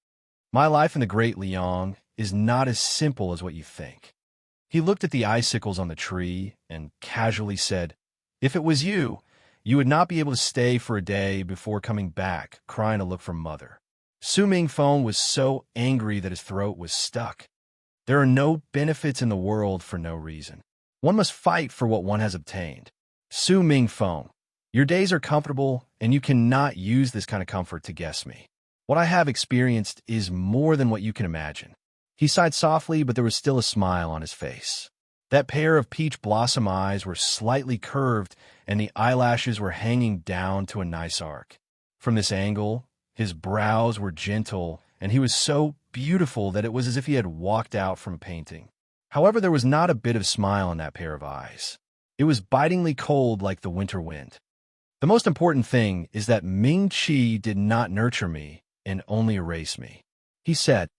My life in the Great Liang is not as simple as what you think. He looked at the icicles on the tree and casually said, "If it was you, you would not be able to stay for a day before coming back, crying to look for mother." Su Mingfeng was so angry that his throat was stuck. There are no benefits in the world for no reason. One must fight for what one has obtained. Su Mingfeng, your days are comfortable, and you cannot use this kind of comfort to guess me. What I have experienced is more than what you can imagine. He sighed softly, but there was still a smile on his face. That pair of peach blossom eyes were slightly curved, and the eyelashes were hanging down to a nice arc. From this angle, his brows were gentle, and he was so beautiful that it was as if he had walked out from a painting. However, there was not a bit of smile in that pair of eyes. It was bitingly cold like the winter wind. The most important thing is that Ming Qi did not nurture me and only erase me, he said.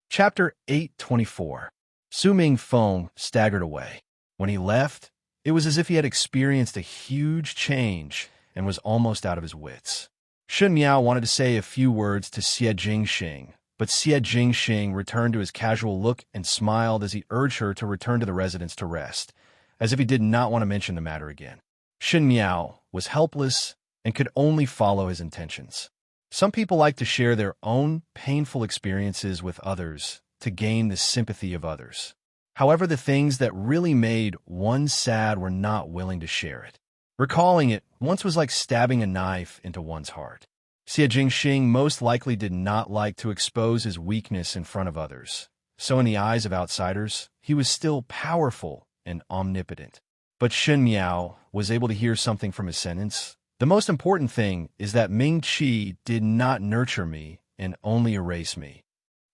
Chapter 824. Su Mingfeng staggered away. When he left, it was as if he had experienced a huge change and was almost out of his wits. Shen Miao wanted to say a few words to Xie Jingxing, but Xie Jingxing returned to his casual look and smiled as he urged her to return to the residence to rest, as if he did not want to mention the matter again. Shen Miao was helpless and could only follow his intentions. Some people like to share their own painful experiences with others to gain the sympathy of others. However, the things that really made one sad were not willing to share it. Recalling it once was like stabbing a knife into one's heart. Xie Jingxing most likely did not like to expose his weakness in front of others, so in the eyes of outsiders, he was still powerful and omnipotent. But Shen Miao was able to hear something from his sentence. The most important thing is that Ming Qi did not nurture me and only erase me.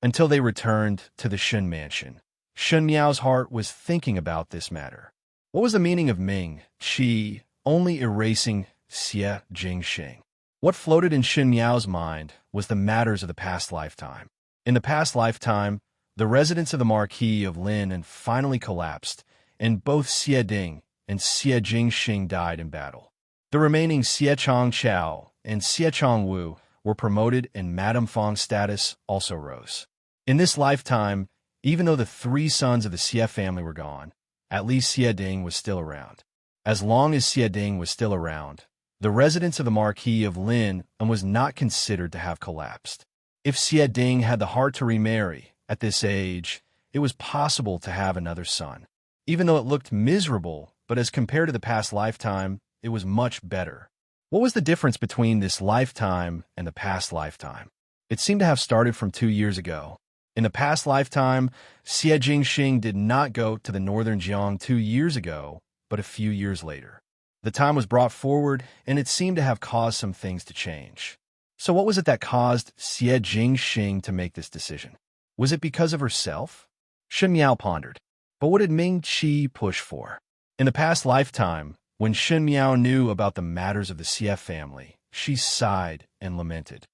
Until they returned to the Shen mansion, Shen Miao's heart was thinking about this matter. What was the meaning of Ming Qi only erasing Xie Jingxing? What floated in Shen Miao's mind was the matters of the past lifetime. In the past lifetime, the residence of the Marquis of Lin finally collapsed, and both Xie Ding and Xie Jingxing died in battle. The remaining Xie Chong Chao and Xie Chong Wu were promoted, and Madame Fang's status also rose. In this lifetime, even though the three sons of the Xie family were gone, at least Xie Ding was still around. As long as Xie Ding was still around, the residence of the Marquis of Lin was not considered to have collapsed. If Xie Ding had the heart to remarry at this age, it was possible to have another son. Even though it looked miserable, but as compared to the past lifetime, it was much better. What was the difference between this lifetime and the past lifetime? It seemed to have started from 2 years ago. In the past lifetime, Xie Jingxing did not go to the northern Jiang 2 years ago, but a few years later. The time was brought forward, and it seemed to have caused some things to change. So what was it that caused Xie Jingxing to make this decision? Was it because of herself? Shen Miao pondered. But what did Ming Qi push for? In the past lifetime, when Shen Miao knew about the matters of the Xie family, she sighed and lamented.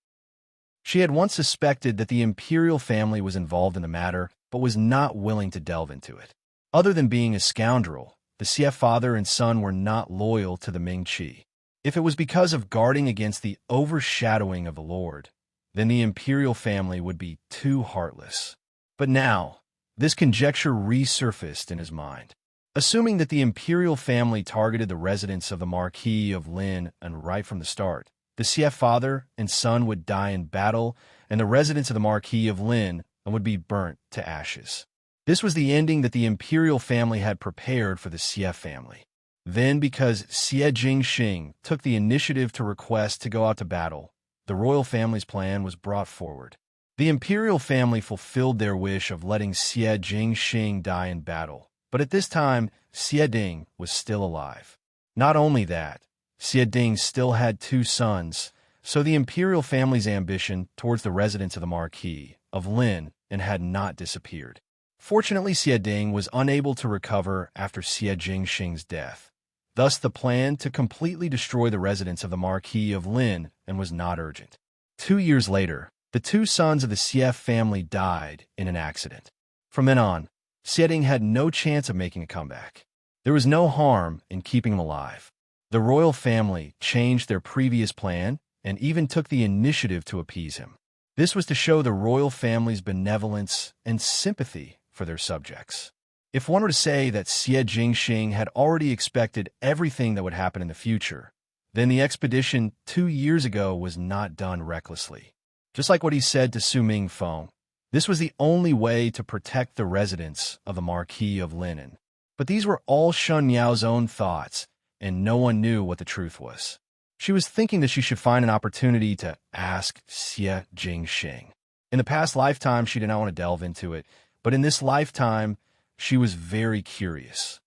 She had once suspected that the imperial family was involved in the matter, but was not willing to delve into it. Other than being a scoundrel, the Xie father and son were not loyal to the Ming Qi. If it was because of guarding against the overshadowing of the Lord, then the imperial family would be too heartless. But now, this conjecture resurfaced in his mind. Assuming that the imperial family targeted the residence of the Marquis of Lin and right from the start, the Xie father and son would die in battle, and the residence of the Marquis of Lin would be burnt to ashes. This was the ending that the imperial family had prepared for the Xie family. Then, because Xie Jingxing took the initiative to request to go out to battle, the royal family's plan was brought forward. The imperial family fulfilled their wish of letting Xie Jingxing die in battle, but at this time, Xie Ding was still alive. Not only that, Xie Ding still had 2 sons, so the imperial family's ambition towards the residence of the Marquis of Lin had not disappeared. Fortunately, Xie Ding was unable to recover after Xie Jingxing's death. Thus, the plan to completely destroy the residence of the Marquis of Lin was not urgent. 2 years later, the 2 sons of the Xie family died in an accident. From then on, Xie Ding had no chance of making a comeback. There was no harm in keeping him alive. The royal family changed their previous plan and even took the initiative to appease him. This was to show the royal family's benevolence and sympathy for their subjects. If one were to say that Xie Jingxing had already expected everything that would happen in the future, then the expedition 2 years ago was not done recklessly. Just like what he said to Su Mingfeng, this was the only way to protect the residence of the Marquis of Lin. But these were all Shen Miao's own thoughts, and no one knew what the truth was. She was thinking that she should find an opportunity to ask Xie Jingxing. In the past lifetime, she did not want to delve into it, but in this lifetime, she was very curious.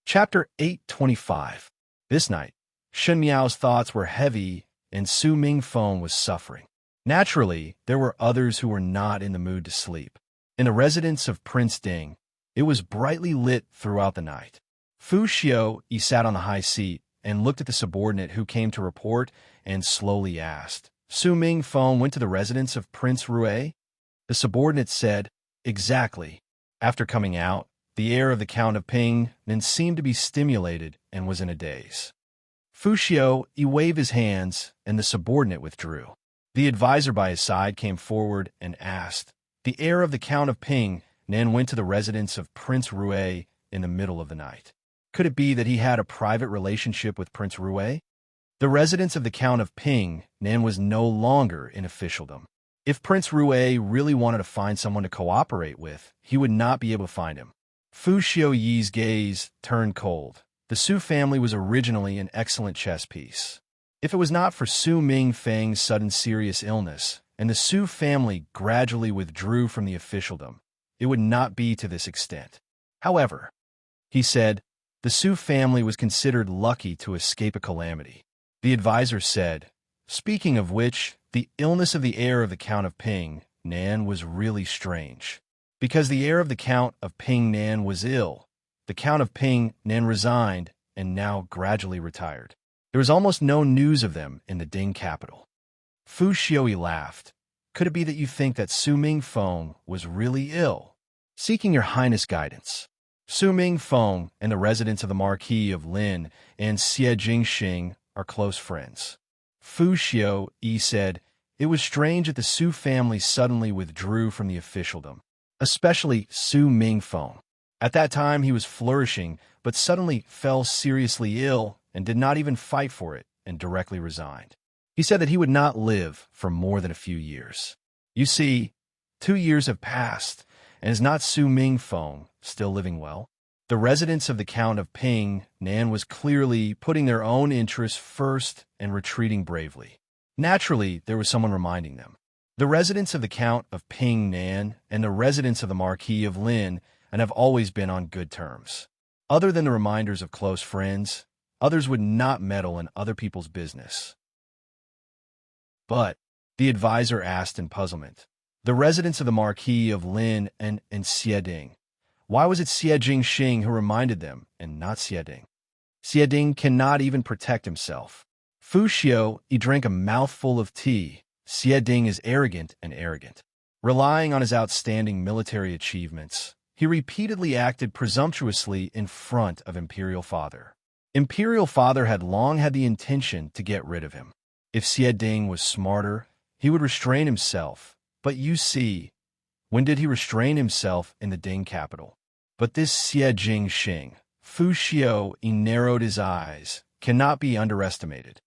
Chapter 825. This night, Shen Miao's thoughts were heavy, and Su Mingfeng was suffering. Naturally, there were others who were not in the mood to sleep. In the residence of Prince Ding, it was brightly lit throughout the night. Fu Xiu sat on the high seat and looked at the subordinate who came to report and slowly asked, "Su Mingfeng went to the residence of Prince Rue?" The subordinate said, "Exactly." After coming out, the air of the Count of Ping then seemed to be stimulated and was in a daze. Fu Xiu waved his hands, and the subordinate withdrew. The advisor by his side came forward and asked. The heir of the Count of Ping, Nan went to the residence of Prince Rue in the middle of the night. Could it be that he had a private relationship with Prince Rue? The residence of the Count of Ping, Nan was no longer in officialdom. If Prince Rue really wanted to find someone to cooperate with, he would not be able to find him. Fu Xiaoyi's gaze turned cold. The Su family was originally an excellent chess piece. If it was not for Su Mingfeng's sudden serious illness, and the Su family gradually withdrew from the officialdom, it would not be to this extent. However, he said, the Su family was considered lucky to escape a calamity. The advisor said, speaking of which, the illness of the heir of the Count of Ping, Nan, was really strange. Because the heir of the Count of Ping, Nan, was ill, the Count of Ping, Nan, resigned and now gradually retired. There was almost no news of them in the Ding capital. Fu Xiaoyi laughed. Could it be that you think that Su Mingfeng was really ill? Seeking your highness guidance. Su Mingfeng and the residents of the Marquis of Lin and Xie Jingxing are close friends. Fu Xiaoyi said, it was strange that the Su family suddenly withdrew from the officialdom, especially Su Mingfeng. At that time he was flourishing, but suddenly fell seriously ill and did not even fight for it and directly resigned. He said that he would not live for more than a few years. You see, 2 years have passed, and is not Su Mingfeng still living well? The residents of the Count of Ping, Nan, was clearly putting their own interests first and retreating bravely. Naturally, there was someone reminding them. The residents of the Count of Ping, Nan, and the residents of the Marquis of Lin and have always been on good terms. Other than the reminders of close friends, others would not meddle in other people's business. But, the advisor asked in puzzlement, the residents of the Marquis of Lin and Xieding, why was it Xie Jingxing who reminded them and not Xieding? Xieding cannot even protect himself. Fu Xiao, he drank a mouthful of tea. Xieding is arrogant and arrogant. Relying on his outstanding military achievements, he repeatedly acted presumptuously in front of Imperial Father. Imperial Father had long had the intention to get rid of him. If Xieding was smarter, he would restrain himself. But you see, when did he restrain himself in the Ding capital? But this Xie Jingxing, Fu Xiao, he narrowed his eyes, cannot be underestimated.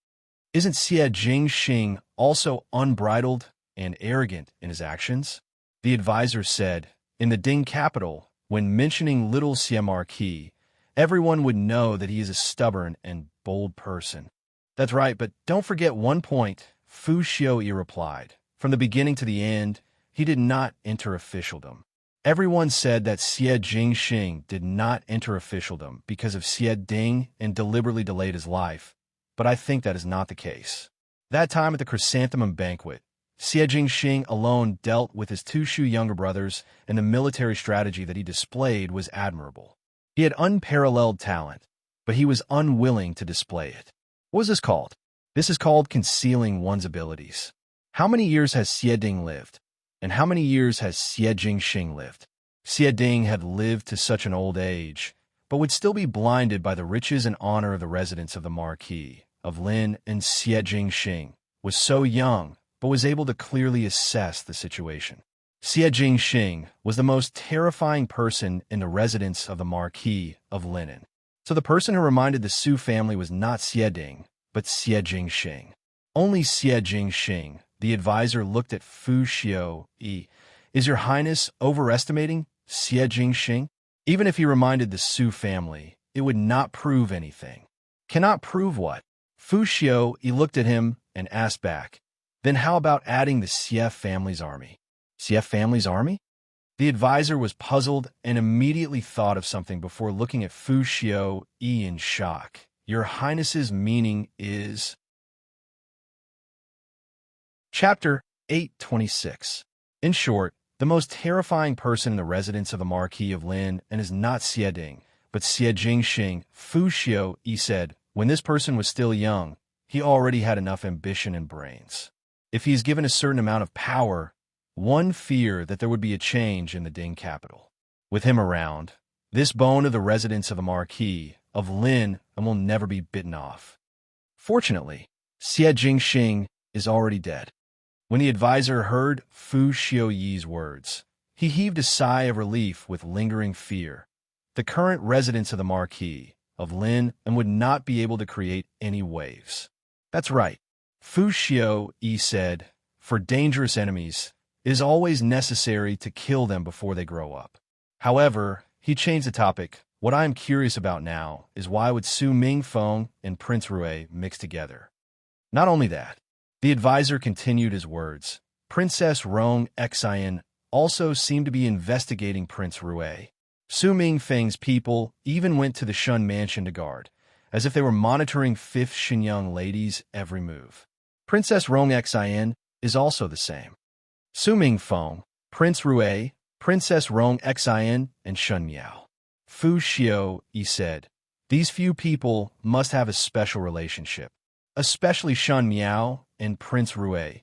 Isn't Xie Jingxing also unbridled and arrogant in his actions? The advisor said, in the Ding capital, when mentioning little Xie Marquis, everyone would know that he is a stubborn and bold person. That's right, but don't forget one point, Fu Xiaoyi replied. From the beginning to the end, he did not enter officialdom. Everyone said that Xie Jingxing did not enter officialdom because of Xie Ding and deliberately delayed his life, but I think that is not the case. That time at the Chrysanthemum Banquet, Xie Jingxing alone dealt with his 2 Shu younger brothers, and the military strategy that he displayed was admirable. He had unparalleled talent, but he was unwilling to display it. What is this called? This is called concealing one's abilities. How many years has Xie Ding lived? And how many years has Xie Jingxing lived? Xie Ding had lived to such an old age, but would still be blinded by the riches and honor of the residents of the Marquis of Lin, and Xie Jingxing was so young, but was able to clearly assess the situation. Xie Jingxing was the most terrifying person in the residence of the Marquis of Lin. So the person who reminded the Su family was not Xie Ding, but Xie Jingxing. Only Xie Jingxing. The advisor looked at Fu Xiaoyi. Is your highness overestimating Xie Jingxing? Even if he reminded the Su family, it would not prove anything. Cannot prove what? Fu Xiaoyi looked at him and asked back. Then how about adding the Xie family's army? Xie family's army? The advisor was puzzled and immediately thought of something before looking at Fu Xiaoyi in shock. Your highness's meaning is... Chapter 826. In short, the most terrifying person in the residence of the Marquis of Lin and is not Xie Ding, but Xie Jingxing. Fu Xiaoyi said, when this person was still young, he already had enough ambition and brains. If he is given a certain amount of power, one fear that there would be a change in the Ding capital. With him around, this bone of the residence of the Marquis of Lin will never be bitten off. Fortunately, Xie Jingxing is already dead. When the advisor heard Fu Xiaoyi's words, he heaved a sigh of relief with lingering fear. The current residents of the Marquis of Lin and would not be able to create any waves. That's right, Fu Xiaoyi said, for dangerous enemies, it is always necessary to kill them before they grow up. However, he changed the topic. What I am curious about now is why would Su Mingfeng and Prince Rui mix together? Not only that, the advisor continued his words. Princess Rong Xian also seemed to be investigating Prince Rui. Su Mingfeng's people even went to the Shun mansion to guard, as if they were monitoring Fifth Shenyang ladies' every move. Princess Rong Xian is also the same. Su Mingfeng, Prince Rui, Princess Rong Xian, and Shun Miao. Fu Xiaoyi said, these few people must have a special relationship, especially Shun Miao and Prince Rui.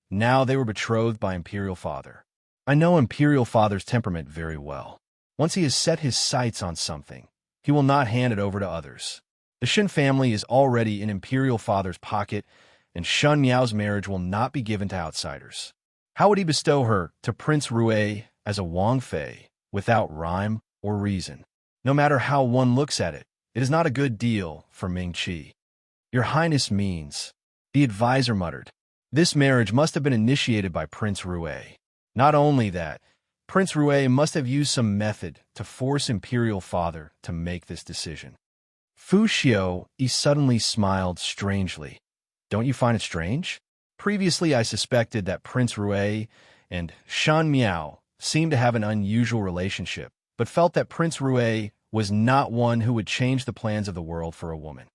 Now they were betrothed by Imperial Father. I know Imperial Father's temperament very well. Once he has set his sights on something, he will not hand it over to others. The Shin family is already in Imperial Father's pocket, and Shun Miao's marriage will not be given to outsiders. How would he bestow her to Prince Rui as a Wang Fei without rhyme or reason? No matter how one looks at it, it is not a good deal for Ming Qi. Your Highness means, the advisor muttered. This marriage must have been initiated by Prince Rui. Not only that, Prince Rui must have used some method to force Imperial Father to make this decision. Fu Xiaoyi suddenly smiled strangely. Don't you find it strange? Previously, I suspected that Prince Rui and Shan Miao seemed to have an unusual relationship, but felt that Prince Rui was not one who would change the plans of the world for a woman.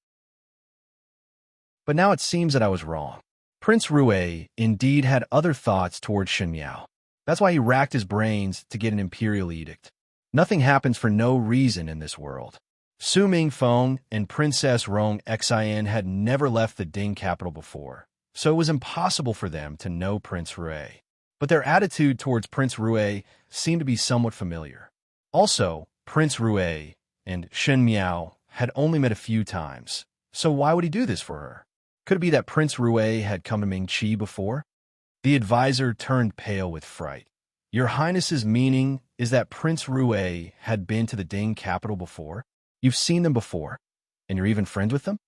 But now it seems that I was wrong. Prince Rui indeed had other thoughts towards Shan Miao. That's why he racked his brains to get an imperial edict. Nothing happens for no reason in this world. Su Mingfeng and Princess Rong Xian had never left the Ding capital before, so it was impossible for them to know Prince Rui. But their attitude towards Prince Rui seemed to be somewhat familiar. Also, Prince Rui and Shen Miao had only met a few times, so why would he do this for her? Could it be that Prince Rui had come to Ming Qi before? The advisor turned pale with fright. Your Highness's meaning is that Prince Rui had been to the Ding capital before? You've seen them before, and you're even friends with them?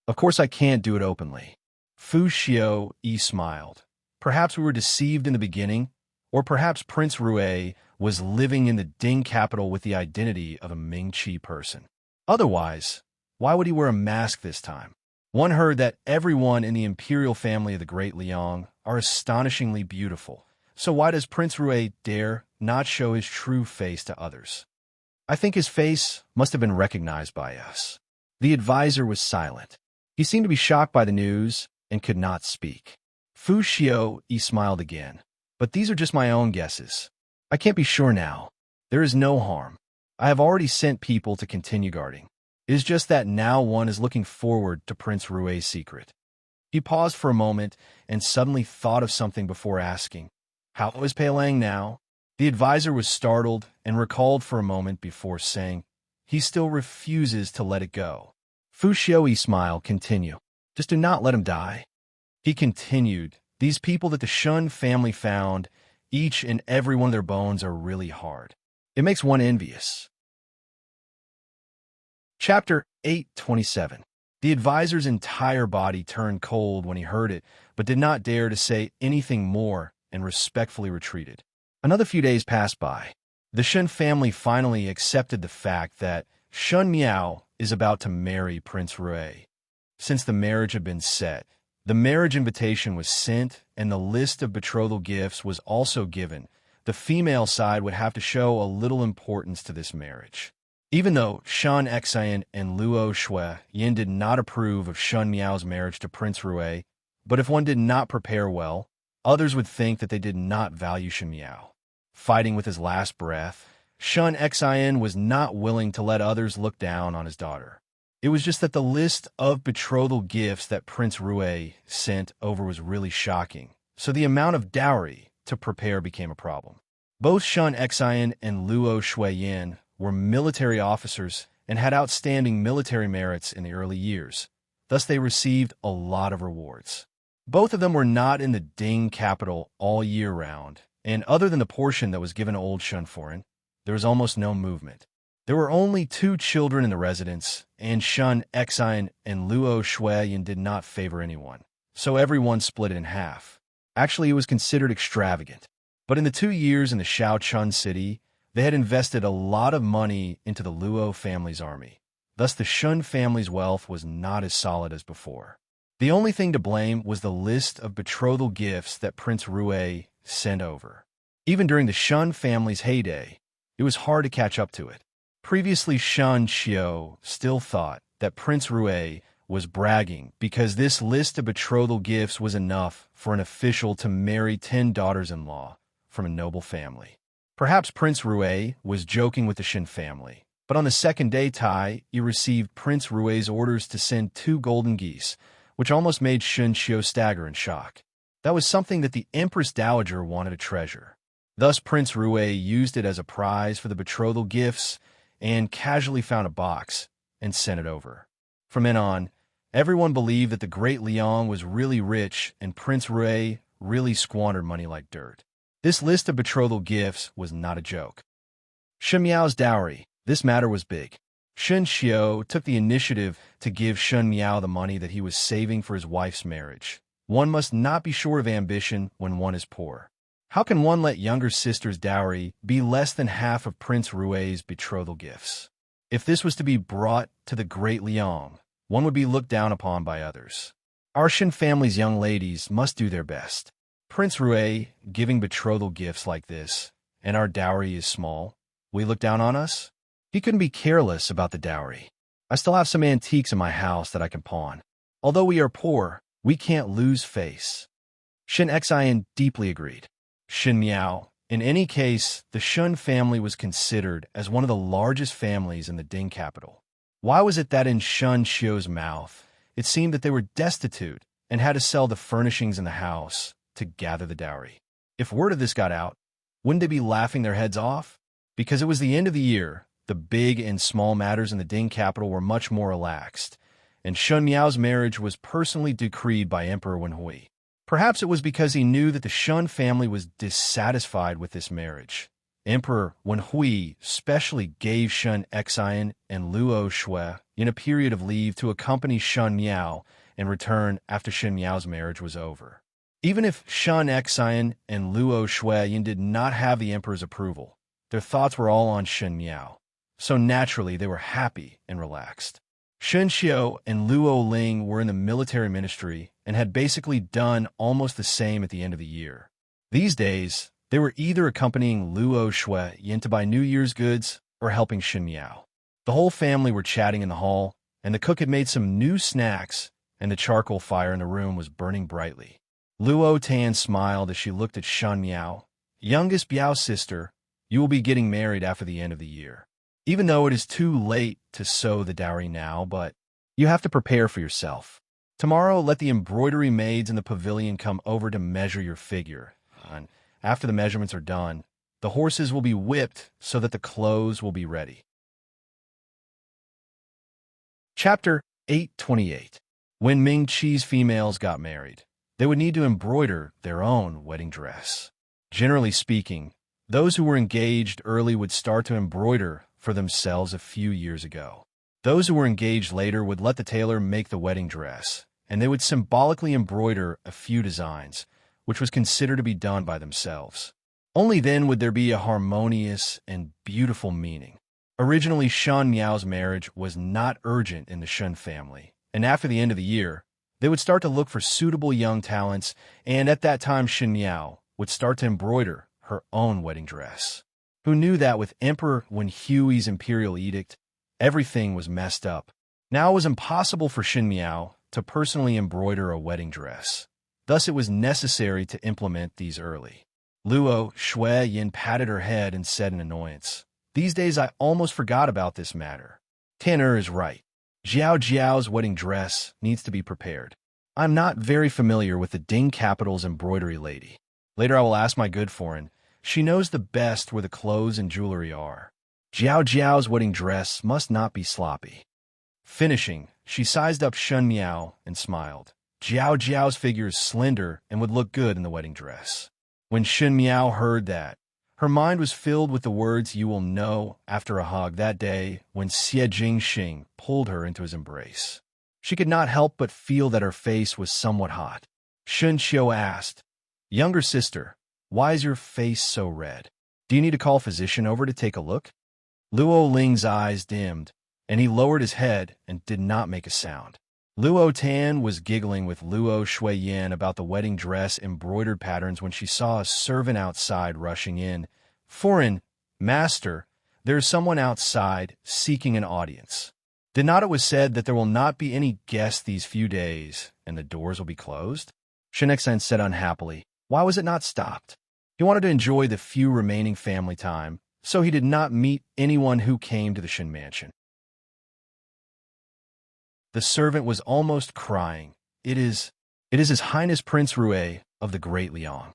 Of course I can't do it openly. Fu Xiaoyi smiled. Perhaps we were deceived in the beginning, or perhaps Prince Rui was living in the Ding capital with the identity of a Ming Qi person. Otherwise, why would he wear a mask this time? One heard that everyone in the imperial family of the Great Liang are astonishingly beautiful, so why does Prince Rui dare not show his true face to others? I think his face must have been recognized by us. The advisor was silent. He seemed to be shocked by the news and could not speak. Fu Xiaoyi smiled again. But these are just my own guesses. I can't be sure now. There is no harm. I have already sent people to continue guarding. It is just that now one is looking forward to Prince Rui's secret. He paused for a moment and suddenly thought of something before asking, how is Pei Lang now? The advisor was startled and recalled for a moment before saying, he still refuses to let it go. Fu Xiaoyi's smile continued. Just do not let him die. He continued, these people that the Shun family found, each and every one of their bones are really hard. It makes one envious. Chapter 827. The advisor's entire body turned cold when he heard it, but did not dare to say anything more and respectfully retreated. Another few days passed by. The Shun family finally accepted the fact that Shun Miao is about to marry Prince Rui. Since the marriage had been set, the marriage invitation was sent and the list of betrothal gifts was also given. The female side would have to show a little importance to this marriage. Even though Shan Xian and Luo Shui-yin did not approve of Shun Miao's marriage to Prince Rui, but if one did not prepare well, others would think that they did not value Shun Miao. Fighting with his last breath, Shan Xian was not willing to let others look down on his daughter. It was just that the list of betrothal gifts that Prince Rui sent over was really shocking, so the amount of dowry to prepare became a problem. Both Shan Xian and Luo Shui-yin were military officers and had outstanding military merits in the early years. Thus, they received a lot of rewards. Both of them were not in the Ding capital all year round, and other than the portion that was given to old Shunforen, there was almost no movement. There were only 2 children in the residence, and Shun Xian and Luo Shuiyin did not favor anyone, so everyone split it in half. Actually, it was considered extravagant. But in the 2 years in the Shaochun city, they had invested a lot of money into the Luo family's army. Thus, the Shun family's wealth was not as solid as before. The only thing to blame was the list of betrothal gifts that Prince Rue sent over. Even during the Shun family's heyday, it was hard to catch up to it. Previously, Shun Xiao still thought that Prince Rue was bragging because this list of betrothal gifts was enough for an official to marry 10 daughters-in-law from a noble family. Perhaps Prince Rue was joking with the Shin family, but on the second day, he received Prince Rue's orders to send 2 golden geese, which almost made Shun Xiao stagger in shock. That was something that the Empress Dowager wanted to treasure. Thus, Prince Rue used it as a prize for the betrothal gifts and casually found a box and sent it over. From then on, everyone believed that the Great Liang was really rich and Prince Rue really squandered money like dirt. This list of betrothal gifts was not a joke. Shun Miao's dowry. This matter was big. Shun Xiao took the initiative to give Shun Miao the money that he was saving for his wife's marriage. One must not be short of ambition when one is poor. How can one let younger sister's dowry be less than half of Prince Rue's betrothal gifts? If this was to be brought to the Great Liang, one would be looked down upon by others. Our Shin family's young ladies must do their best. Prince Rue giving betrothal gifts like this, and our dowry is small. Will he look down on us? He couldn't be careless about the dowry. I still have some antiques in my house that I can pawn. Although we are poor, we can't lose face. Shin Xian deeply agreed. Shin Miao. In any case, the Shun family was considered as one of the largest families in the Ding capital. Why was it that in Shun Xiao's mouth, it seemed that they were destitute and had to sell the furnishings in the house to gather the dowry? If word of this got out, wouldn't they be laughing their heads off? Because it was the end of the year, the big and small matters in the Ding capital were much more relaxed, and Shun Miao's marriage was personally decreed by Emperor Wenhui. Perhaps it was because he knew that the Shun family was dissatisfied with this marriage. Emperor Wenhui specially gave Shun Xian and Luo Shuiyin a period of leave to accompany Shun Miao and return after Shun Miao's marriage was over. Even if Shun Xian and Luo Shuiyin did not have the emperor's approval, their thoughts were all on Shun Miao, so naturally they were happy and relaxed. Shun Xiao and Luo Ling were in the military ministry and had basically done almost the same at the end of the year. These days, they were either accompanying Luo Shuiyin to buy New Year's goods or helping Shun Miao. The whole family were chatting in the hall, and the cook had made some new snacks, and the charcoal fire in the room was burning brightly. Luo Tan smiled as she looked at Shun Miao. Youngest Biao's sister, you will be getting married after the end of the year. Even though it is too late to sow the dowry now, but you have to prepare for yourself. Tomorrow, let the embroidery maids in the pavilion come over to measure your figure. And after the measurements are done, the horses will be whipped so that the clothes will be ready. Chapter 828. When Ming Qi's females got married, they would need to embroider their own wedding dress. Generally speaking, those who were engaged early would start to embroider for themselves a few years ago. Those who were engaged later would let the tailor make the wedding dress, and they would symbolically embroider a few designs, which was considered to be done by themselves. Only then would there be a harmonious and beautiful meaning. Originally, Shun Miao's marriage was not urgent in the Shun family, and after the end of the year, they would start to look for suitable young talents, and at that time Shun Miao would start to embroider her own wedding dress. Who knew that with Emperor Wenhui's imperial edict, everything was messed up. Now it was impossible for Shun Miao to personally embroider a wedding dress. Thus it was necessary to implement these early. Luo Shuiyin patted her head and said in annoyance, "These days I almost forgot about this matter. Tanner is right. Jiao's wedding dress needs to be prepared. I'm not very familiar with the Ding capital's embroidery lady. Later I will ask my good foreign. She knows the best where the clothes and jewelry are. Jiao's wedding dress must not be sloppy." Finishing, she sized up Shun Miao and smiled. Jiao Jiao's figure is slender and would look good in the wedding dress. When Shen Miao heard that, her mind was filled with the words you will know after a hug that day when Xie Jingxing pulled her into his embrace. She could not help but feel that her face was somewhat hot. Shun Xiu asked, "Younger sister, why is your face so red? Do you need to call a physician over to take a look?" Luo Ling's eyes dimmed, and he lowered his head and did not make a sound. Luo Tan was giggling with Luo Shuiyan about the wedding dress embroidered patterns when she saw a servant outside rushing in. "Foreign, master, there is someone outside seeking an audience. Did not it was said that there will not be any guests these few days, and the doors will be closed?" Shinexen said unhappily. Why was it not stopped? He wanted to enjoy the few remaining family time, so he did not meet anyone who came to the Shin mansion. The servant was almost crying. It is His Highness Prince Rue of the Great Liang."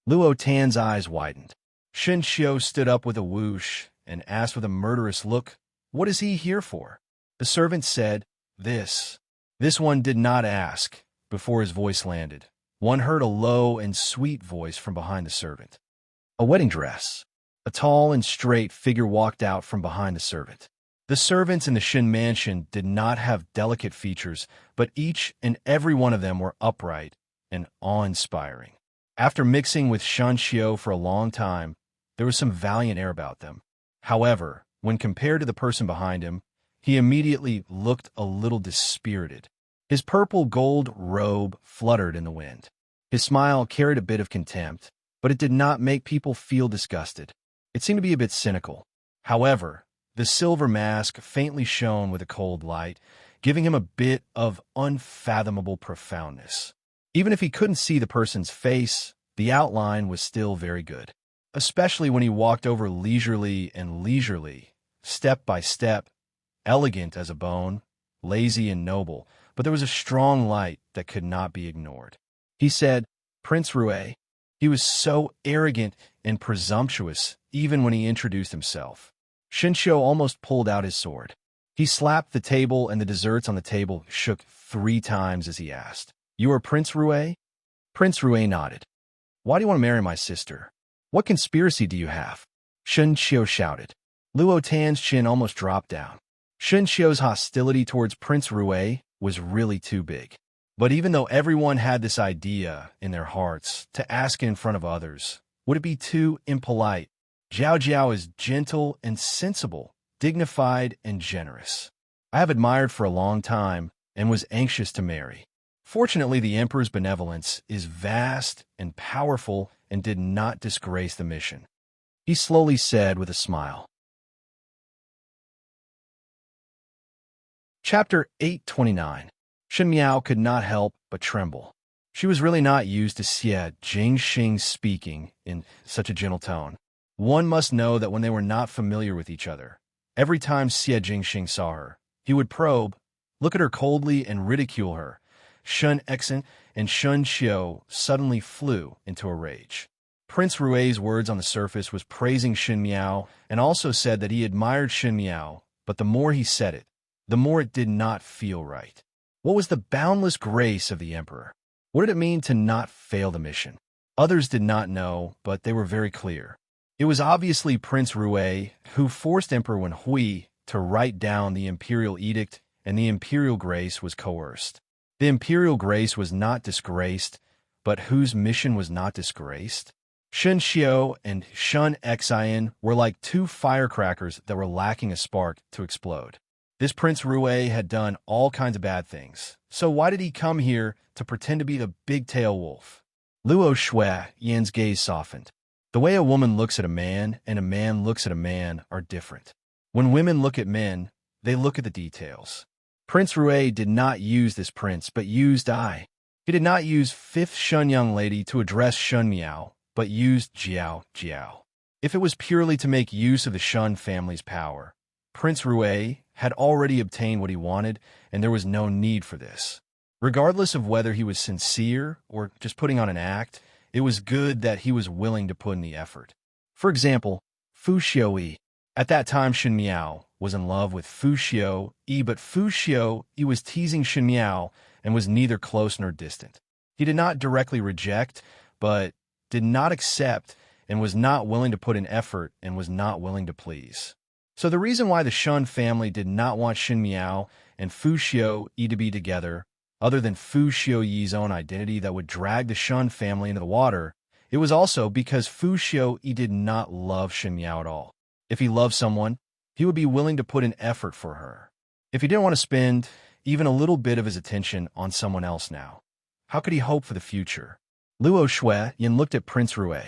Luo Tan's eyes widened. Shin Xiu stood up with a whoosh and asked with a murderous look, "What is he here for?" The servant said, This one did not ask." Before his voice landed, one heard a low and sweet voice from behind the servant. "A wedding dress." A tall and straight figure walked out from behind the servant. The servants in the Shin mansion did not have delicate features, but each and every one of them were upright and awe-inspiring. After mixing with Shan Xiu for a long time, there was some valiant air about them. However, when compared to the person behind him, he immediately looked a little dispirited. His purple gold robe fluttered in the wind. His smile carried a bit of contempt, but it did not make people feel disgusted. It seemed to be a bit cynical. However, the silver mask faintly shone with a cold light, giving him a bit of unfathomable profoundness. Even if he couldn't see the person's face, the outline was still very good, especially when he walked over leisurely, step by step, elegant as a bone, lazy and noble, but there was a strong light that could not be ignored. He said, "Prince Rue." He was so arrogant and presumptuous even when he introduced himself. Shinshio almost pulled out his sword. He slapped the table and the desserts on the table shook 3 times as he asked, "You are Prince Rue?" Prince Rue nodded. "Why do you want to marry my sister? What conspiracy do you have?" Shinshio shouted. Luo Tan's chin almost dropped down. Shinshio's hostility towards Prince Rue was really too big. But even though everyone had this idea in their hearts to ask in front of others, would it be too impolite? Jiao Jiao is gentle and sensible, dignified and generous. I have admired for a long time and was anxious to marry. Fortunately, the Emperor's benevolence is vast and powerful and did not disgrace the mission. He slowly said with a smile. Chapter 829. Shen Miao could not help but tremble. She was really not used to Xie Jingxing speaking in such a gentle tone. One must know that when they were not familiar with each other, every time Xie Jingxing saw her, he would probe, look at her coldly and ridicule her. Shun Exen and Shun Xiu suddenly flew into a rage. Prince Rue's words on the surface was praising Shen Miao and also said that he admired Shen Miao, but the more he said it, the more it did not feel right. What was the boundless grace of the Emperor? What did it mean to not fail the mission? Others did not know, but they were very clear. It was obviously Prince Rue who forced Emperor Wenhui to write down the imperial edict, and the imperial grace was coerced. The imperial grace was not disgraced, but whose mission was not disgraced? Shen Xiu and Shun Xian were like 2 firecrackers that were lacking a spark to explode. This Prince Rue had done all kinds of bad things, so why did he come here to pretend to be the big-tail wolf? Luo Shui Yan's gaze softened. The way a woman looks at a man and a man looks at a man are different. When women look at men, they look at the details. Prince Rue did not use this prince, but used I. He did not use 5th Shun young lady to address Shun Miao, but used Jiao Jiao. If it was purely to make use of the Shun family's power, Prince Rue had already obtained what he wanted, and there was no need for this. Regardless of whether he was sincere or just putting on an act, it was good that he was willing to put in the effort. For example, Fu Xiuyi. At that time, Shen Miao was in love with Fu Xiuyi, but Fu Xiuyi was teasing Shen Miao and was neither close nor distant. He did not directly reject, but did not accept, and was not willing to put in effort, and was not willing to please. So the reason why the Shun family did not want Shin Miao and Fu Xiaoyi to be together, other than Fu Xiaoyi's own identity that would drag the Shun family into the water, it was also because Fu Xiaoyi did not love Shin Miao at all. If he loved someone, he would be willing to put in effort for her. If he didn't want to spend even a little bit of his attention on someone else now, how could he hope for the future? Luo Shueyin looked at Prince Rue.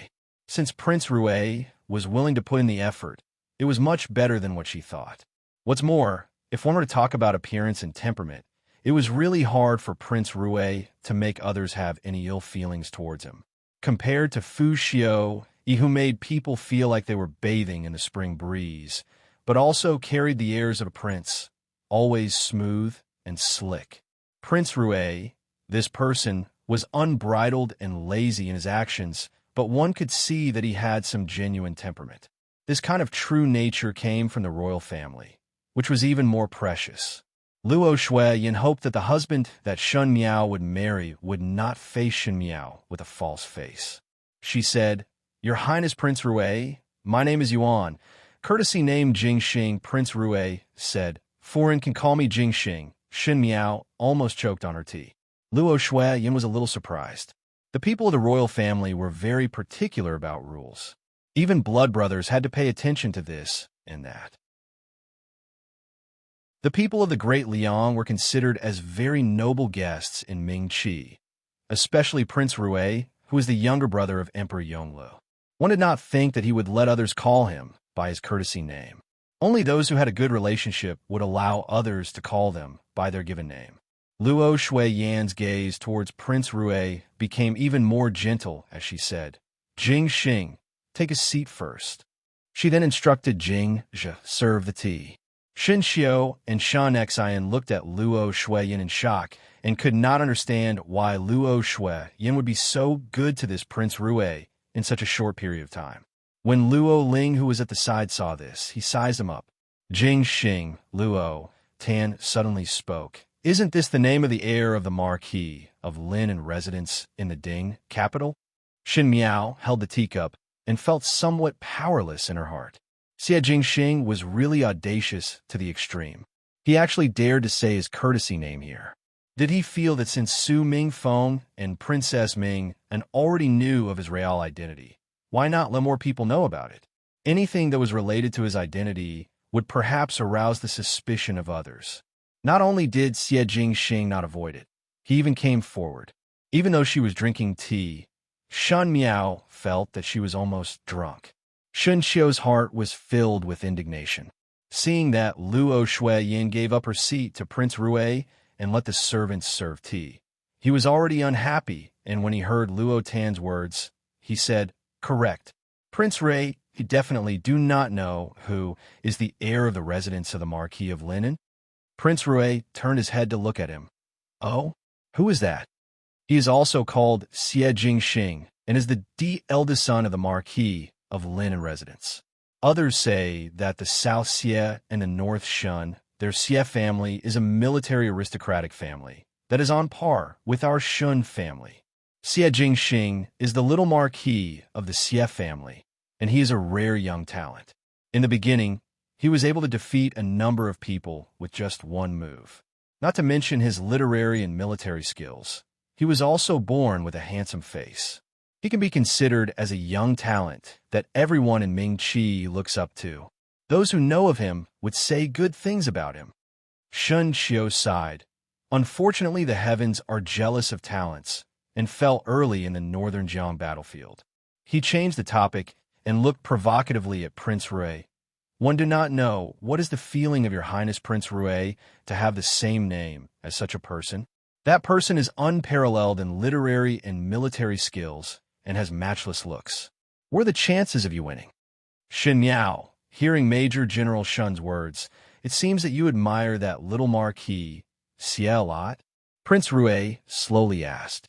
Since Prince Rue was willing to put in the effort, it was much better than what she thought. What's more, if one were to talk about appearance and temperament, it was really hard for Prince Rue to make others have any ill feelings towards him. Compared to Fu Xiaoyi, who made people feel like they were bathing in the spring breeze, but also carried the airs of a prince, always smooth and slick. Prince Rue, this person, was unbridled and lazy in his actions, but one could see that he had some genuine temperament. This kind of true nature came from the royal family, which was even more precious. Luo Shueyin hoped that the husband that Shun Miao would marry would not face Shin Miao with a false face. She said, "Your Highness Prince Rue, my name is Yuan. Courtesy name Jingxing." Prince Rue said, "Foreign can call me Jingxing." Shin Miao almost choked on her tea. Luo Shueyin was a little surprised. The people of the royal family were very particular about rules. Even blood brothers had to pay attention to this and that. The people of the Great Liang were considered as very noble guests in Ming-Chi, especially Prince Rue, who was the younger brother of Emperor Yonglu. One did not think that he would let others call him by his courtesy name. Only those who had a good relationship would allow others to call them by their given name. Luo Shueyin's gaze towards Prince Rue became even more gentle as she said, "Jingxing, take a seat first." She then instructed Jing Zhe serve the tea. Shin Xiao and Shan Xian looked at Luo Shueyin in shock and could not understand why Luo Shueyin would be so good to this Prince Rue in such a short period of time. When Luo Ling, who was at the side, saw this, he sized him up. "Jingxing, Luo," Tan suddenly spoke. "Isn't this the name of the heir of the Marquis of Lin and residence in the Ding capital?" Shin Miao held the teacup and felt somewhat powerless in her heart. Xie Jingxing was really audacious to the extreme. He actually dared to say his courtesy name here. Did he feel that since Su Mingfeng and Princess Ming already knew of his real identity, why not let more people know about it? Anything that was related to his identity would perhaps arouse the suspicion of others. Not only did Xie Jingxing not avoid it, he even came forward. Even though she was drinking tea, Shan Miao felt that she was almost drunk. Shun Xiao's heart was filled with indignation. Seeing that Luo Shueyin gave up her seat to Prince Rue and let the servants serve tea, he was already unhappy, and when he heard Luo Tan's words, he said, "Correct. Prince Rue, you definitely do not know who is the heir of the residence of the Marquis of Linen?" Prince Rue turned his head to look at him. "Oh, who is that?" "He is also called Xie Jingxing and is the eldest son of the Marquis of Linen residence. Others say that the South Xie and the North Shun, their Xie family, is a military aristocratic family that is on par with our Shun family. Xie Jingxing is the little Marquis of the Xie family, and he is a rare young talent. In the beginning, he was able to defeat a number of people with just one move. Not to mention his literary and military skills, he was also born with a handsome face. He can be considered as a young talent that everyone in Ming-Chi looks up to. Those who know of him would say good things about him." Shun Xiao sighed. Unfortunately, the heavens are jealous of talents and fell early in the northern Jiang battlefield. He changed the topic and looked provocatively at Prince Rue. "One do not know what is the feeling of your Highness Prince Rue to have the same name as such a person. That person is unparalleled in literary and military skills and has matchless looks. What are the chances of you winning?" Shin Miao, hearing Major General Shun's words, "It seems that you admire that little Marquis Xie a lot?" Prince Rue slowly asked.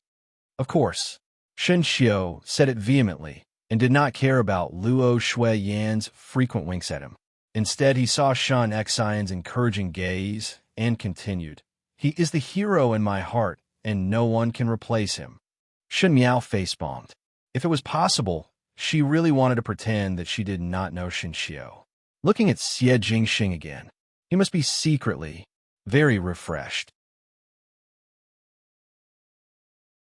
"Of course." Shin Xiao said it vehemently and did not care about Luo Shueyin's frequent winks at him. Instead, he saw Shan Xian's encouraging gaze and continued, He is the hero in my heart, and no one can replace him. Shen Miao face-bombed. If it was possible, she really wanted to pretend that she did not know Shen Xiao. Looking at Xie Jingxing again, he must be secretly very refreshed.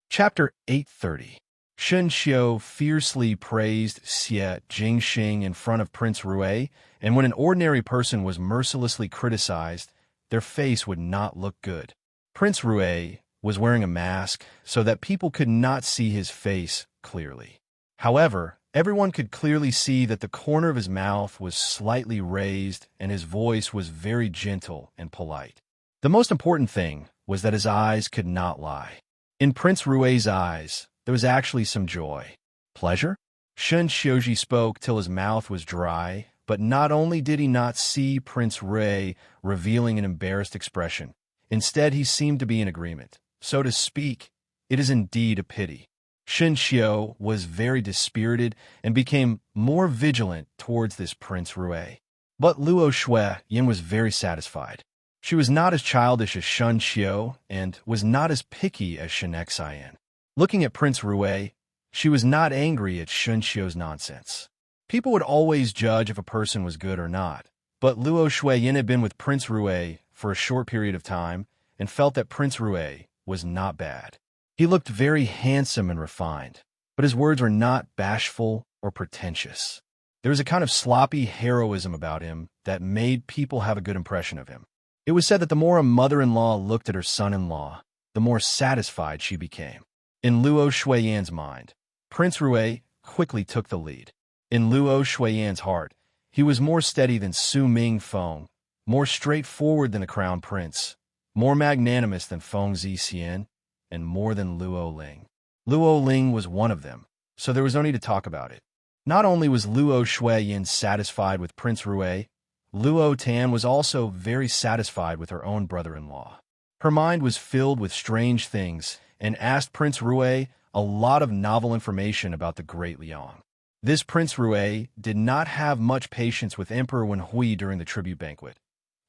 Chapter 830. Shen Xiao fiercely praised Xie Jingxing in front of Prince Rui, and when an ordinary person was mercilessly criticized, their face would not look good. Prince Rui was wearing a mask so that people could not see his face clearly. However, everyone could clearly see that the corner of his mouth was slightly raised and his voice was very gentle and polite. The most important thing was that his eyes could not lie. In Prince Rui's eyes, there was actually some joy. Pleasure? Shen Xiaoji spoke till his mouth was dry, but not only did he not see Prince Rui revealing an embarrassed expression, instead he seemed to be in agreement. So to speak, it is indeed a pity. Shen Xiao was very dispirited and became more vigilant towards this Prince Rui. But Luo Shui Yin was very satisfied. She was not as childish as Shen Xiao and was not as picky as Shen Xian. Looking at Prince Rui, she was not angry at Shen Xiao's nonsense. People would always judge if a person was good or not, but Luo Shui Yin had been with Prince Rui for a short period of time and felt that Prince Rui was not bad. He looked very handsome and refined, but his words were not bashful or pretentious. There was a kind of sloppy heroism about him that made people have a good impression of him. It was said that the more a mother-in-law looked at her son-in-law, the more satisfied she became. In Luo Shuiyan's mind, Prince Rui quickly took the lead. In Luo Shuiyan's heart, he was more steady than Su Ming Feng, more straightforward than the crown prince, more magnanimous than Feng Zixian, and more than Luo Ling. Luo Ling was one of them, so there was no need to talk about it. Not only was Luo Shuiyan satisfied with Prince Rui, Luo Tan was also very satisfied with her own brother-in-law. Her mind was filled with strange things and asked Prince Rui a lot of novel information about the Great Liang. This Prince Rui did not have much patience with Emperor Wenhui during the tribute banquet.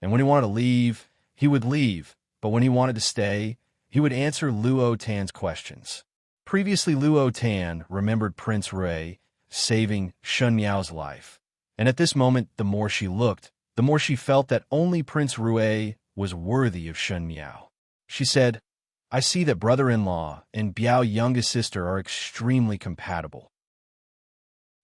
And when he wanted to leave, he would leave, but when he wanted to stay, he would answer Luo Tan's questions. Previously, Luo Tan remembered Prince Rui saving Shen Miao's life, and at this moment, the more she looked, the more she felt that only Prince Rui was worthy of Shen Miao. She said, "I see that brother-in-law and Biao youngest sister are extremely compatible.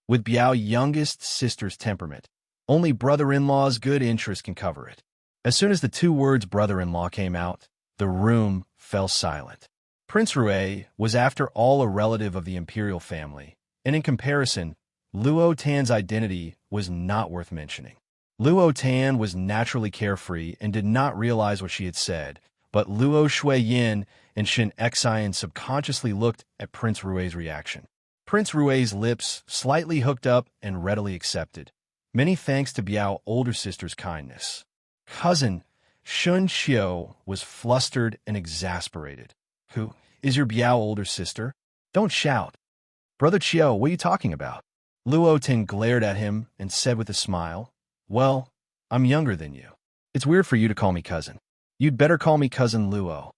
With Biao youngest sister's temperament, only brother-in-law's good interest can cover it." As soon as the two words brother-in-law came out, the room fell silent. Prince Rui was after all a relative of the imperial family, and in comparison, Luo Tan's identity was not worth mentioning. Luo Tan was naturally carefree and did not realize what she had said, but Luo Shuiyin and Shen Xian subconsciously looked at Prince Rui's reaction. Prince Rui's lips slightly hooked up and readily accepted. Many thanks to Biao older sister's kindness. Cousin Shun Xiao was flustered and exasperated. "Who is your Biao older sister? Don't shout. Brother Qiao, what are you talking about?" Luo Ting glared at him and said with a smile, "Well, I'm younger than you. It's weird for you to call me cousin. You'd better call me cousin Luo."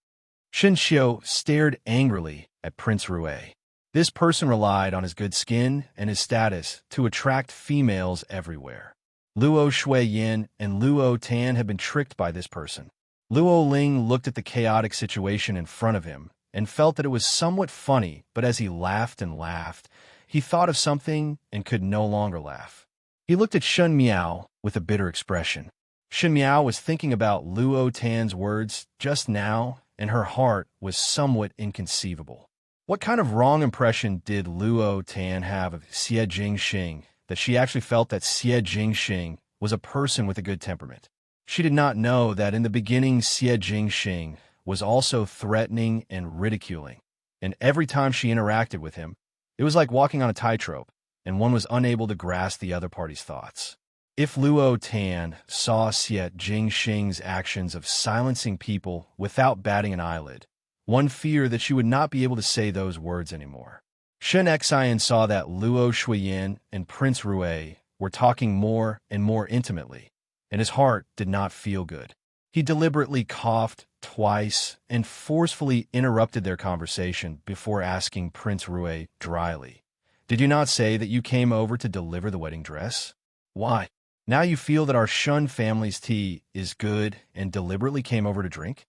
Shen Xiao stared angrily at Prince Rui. This person relied on his good skin and his status to attract females everywhere. Luo Shuiyin and Luo Tan had been tricked by this person. Luo Ling looked at the chaotic situation in front of him and felt that it was somewhat funny, but as he laughed and laughed, he thought of something and could no longer laugh. He looked at Shen Miao with a bitter expression. Shen Miao was thinking about Luo Tan's words just now, and her heart was somewhat inconceivable. What kind of wrong impression did Luo Tan have of Xie Jingxing that she actually felt that Xie Jingxing was a person with a good temperament? She did not know that in the beginning Xie Jingxing was also threatening and ridiculing, and every time she interacted with him, it was like walking on a tightrope, and one was unable to grasp the other party's thoughts. If Luo Tan saw Xie Jingxing's actions of silencing people without batting an eyelid, one feared that she would not be able to say those words anymore. Shen Xian saw that Luo Shuiyin and Prince Rui were talking more and more intimately, and his heart did not feel good. He deliberately coughed twice and forcefully interrupted their conversation before asking Prince Rue dryly, "Did you not say that you came over to deliver the wedding dress? Why? Now you feel that our Shun family's tea is good and deliberately came over to drink?"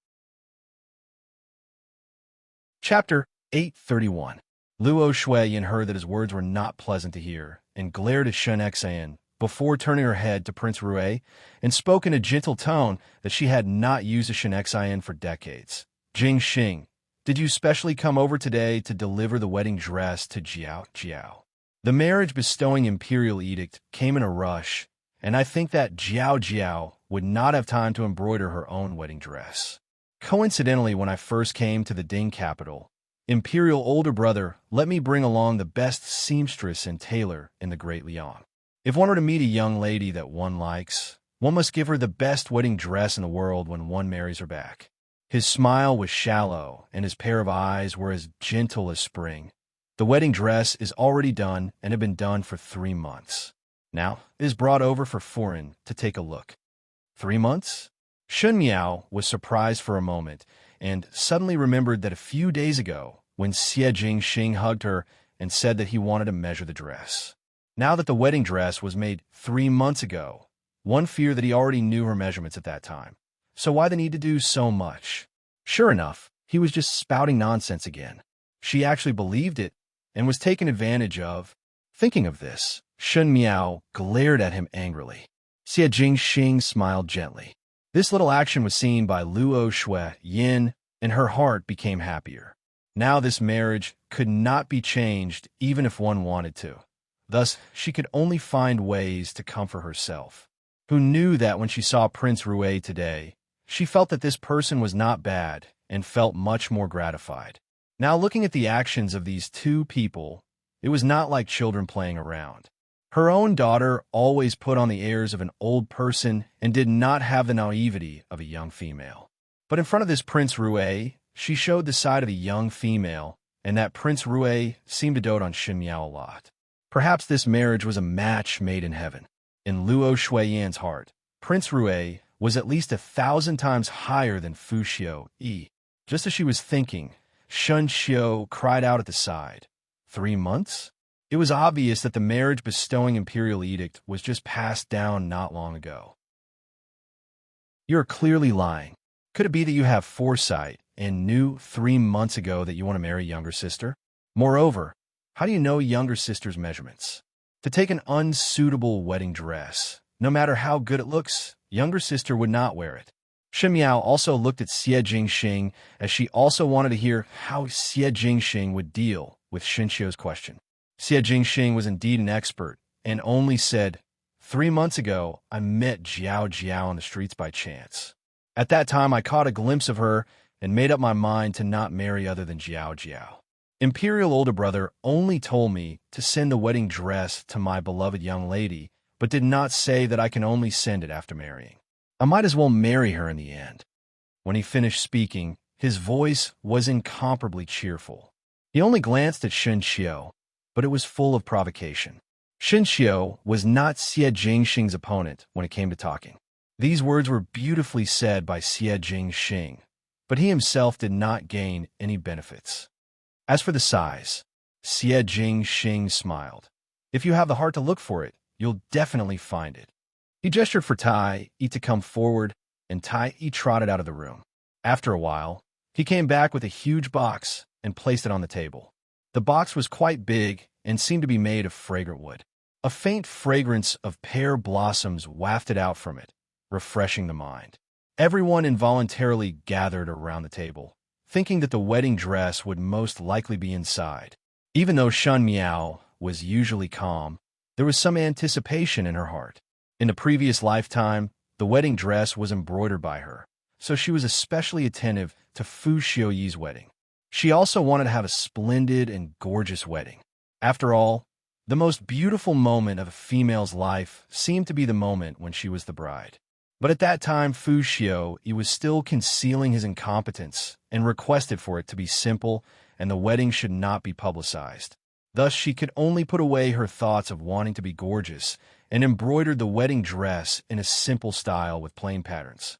Chapter 831. Luo Shuiyin heard that his words were not pleasant to hear and glared at Shun Xian before turning her head to Prince Rue and spoke in a gentle tone that she had not used a Shun Xian for decades. "Jing Xing, did you specially come over today to deliver the wedding dress to Jiao Jiao?" The marriage bestowing imperial edict came in a rush, and I think that Jiao Jiao would not have time to embroider her own wedding dress. Coincidentally, when I first came to the Ding capital, Imperial older brother let me bring along the best seamstress and tailor in the Great Liang. If one were to meet a young lady that one likes, one must give her the best wedding dress in the world when one marries her back. His smile was shallow, and his pair of eyes were as gentle as spring. The wedding dress is already done and had been done for 3 months. Now it is brought over for Foreign to take a look. 3 months? Shun Miao was surprised for a moment and suddenly remembered that a few days ago, when Xie Jingxing hugged her and said that he wanted to measure the dress. Now that the wedding dress was made 3 months ago, one feared that he already knew her measurements at that time. So why the need to do so much? Sure enough, he was just spouting nonsense again. She actually believed it and was taken advantage of. Thinking of this, Shun Miao glared at him angrily. Xie Jingxing smiled gently. This little action was seen by Luo Shuiyin, and her heart became happier. Now this marriage could not be changed even if one wanted to. Thus, she could only find ways to comfort herself, who knew that when she saw Prince Rue today, she felt that this person was not bad and felt much more gratified. Now looking at the actions of these two people, it was not like children playing around. Her own daughter always put on the airs of an old person and did not have the naivety of a young female. But in front of this Prince Rue, she showed the side of a young female, and that Prince Rue seemed to dote on Shun Miao a lot. Perhaps this marriage was a match made in heaven. In Luo Shuiyin's heart, Prince Rue was at least 1,000 times higher than Fu Xiu Yi. Just as she was thinking, Shun Xiu cried out at the side, 3 months? It was obvious that the marriage bestowing imperial edict was just passed down not long ago. You're clearly lying. Could it be that you have foresight and knew 3 months ago that you want to marry younger sister? Moreover, how do you know younger sister's measurements? To take an unsuitable wedding dress, no matter how good it looks, younger sister would not wear it. Shun Miao also looked at Xie Jingxing as she also wanted to hear how Xie Jingxing would deal with Shun Xiu's question. Xie Jingxing was indeed an expert and only said, 3 months ago, I met Jiao Jiao on the streets by chance. At that time, I caught a glimpse of her and made up my mind to not marry other than Jiao Jiao. Imperial older brother only told me to send the wedding dress to my beloved young lady, but did not say that I can only send it after marrying. I might as well marry her in the end. When he finished speaking, his voice was incomparably cheerful. He only glanced at Shun Xiu, but it was full of provocation. Shun Xiu was not Xie Jingxing's opponent when it came to talking. These words were beautifully said by Xie Jingxing, but he himself did not gain any benefits. As for the size, Xie Jingxing smiled. If you have the heart to look for it, you'll definitely find it. He gestured for Tai Yi to come forward, and Tai Yi trotted out of the room. After a while, he came back with a huge box and placed it on the table. The box was quite big and seemed to be made of fragrant wood. A faint fragrance of pear blossoms wafted out from it, refreshing the mind. Everyone involuntarily gathered around the table, thinking that the wedding dress would most likely be inside. Even though Shun Miao was usually calm, there was some anticipation in her heart. In the previous lifetime, the wedding dress was embroidered by her, so she was especially attentive to Fu Xiuyi's wedding. She also wanted to have a splendid and gorgeous wedding. After all, the most beautiful moment of a female's life seemed to be the moment when she was the bride. But at that time, Fu Xiuyi was still concealing his incompetence and requested for it to be simple and the wedding should not be publicized. Thus, she could only put away her thoughts of wanting to be gorgeous and embroidered the wedding dress in a simple style with plain patterns.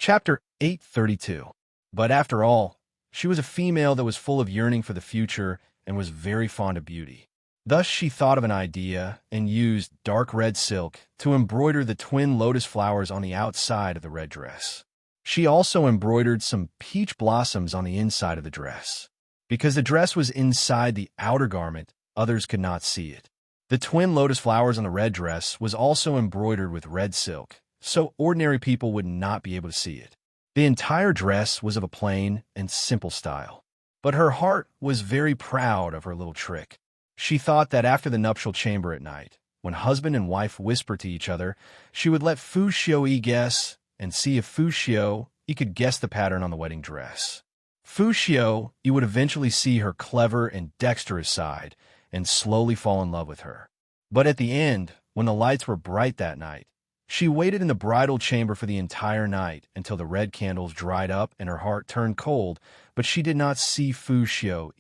Chapter 832. But after all, she was a female that was full of yearning for the future and was very fond of beauty. Thus she thought of an idea and used dark red silk to embroider the twin lotus flowers on the outside of the red dress. She also embroidered some peach blossoms on the inside of the dress. Because the dress was inside the outer garment, others could not see it. The twin lotus flowers on the red dress was also embroidered with red silk, so ordinary people would not be able to see it. The entire dress was of a plain and simple style. But her heart was very proud of her little trick. She thought that after the nuptial chamber at night, when husband and wife whispered to each other, she would let Fu Xiu guess and see if Fu Xiu could guess the pattern on the wedding dress. Fu Xiu would eventually see her clever and dexterous side and slowly fall in love with her. But at the end, when the lights were bright that night, she waited in the bridal chamber for the entire night until the red candles dried up and her heart turned cold, but she did not see Fu Xiu.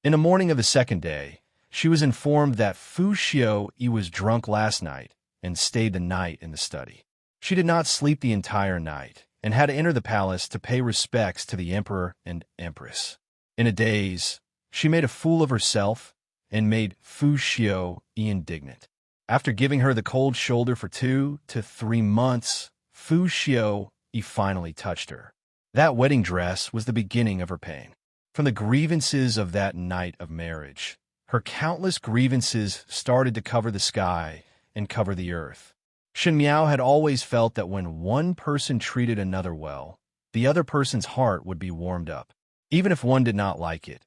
In the morning of the second day, she was informed that Fu Xiu was drunk last night and stayed the night in the study. She did not sleep the entire night and had to enter the palace to pay respects to the emperor and empress. In a daze, she made a fool of herself and made Fu Xiu indignant. After giving her the cold shoulder for 2 to 3 months, Fu Xiu finally touched her. That wedding dress was the beginning of her pain. From the grievances of that night of marriage, her countless grievances started to cover the sky and cover the earth. Shen Miao had always felt that when one person treated another well, the other person's heart would be warmed up. Even if one did not like it,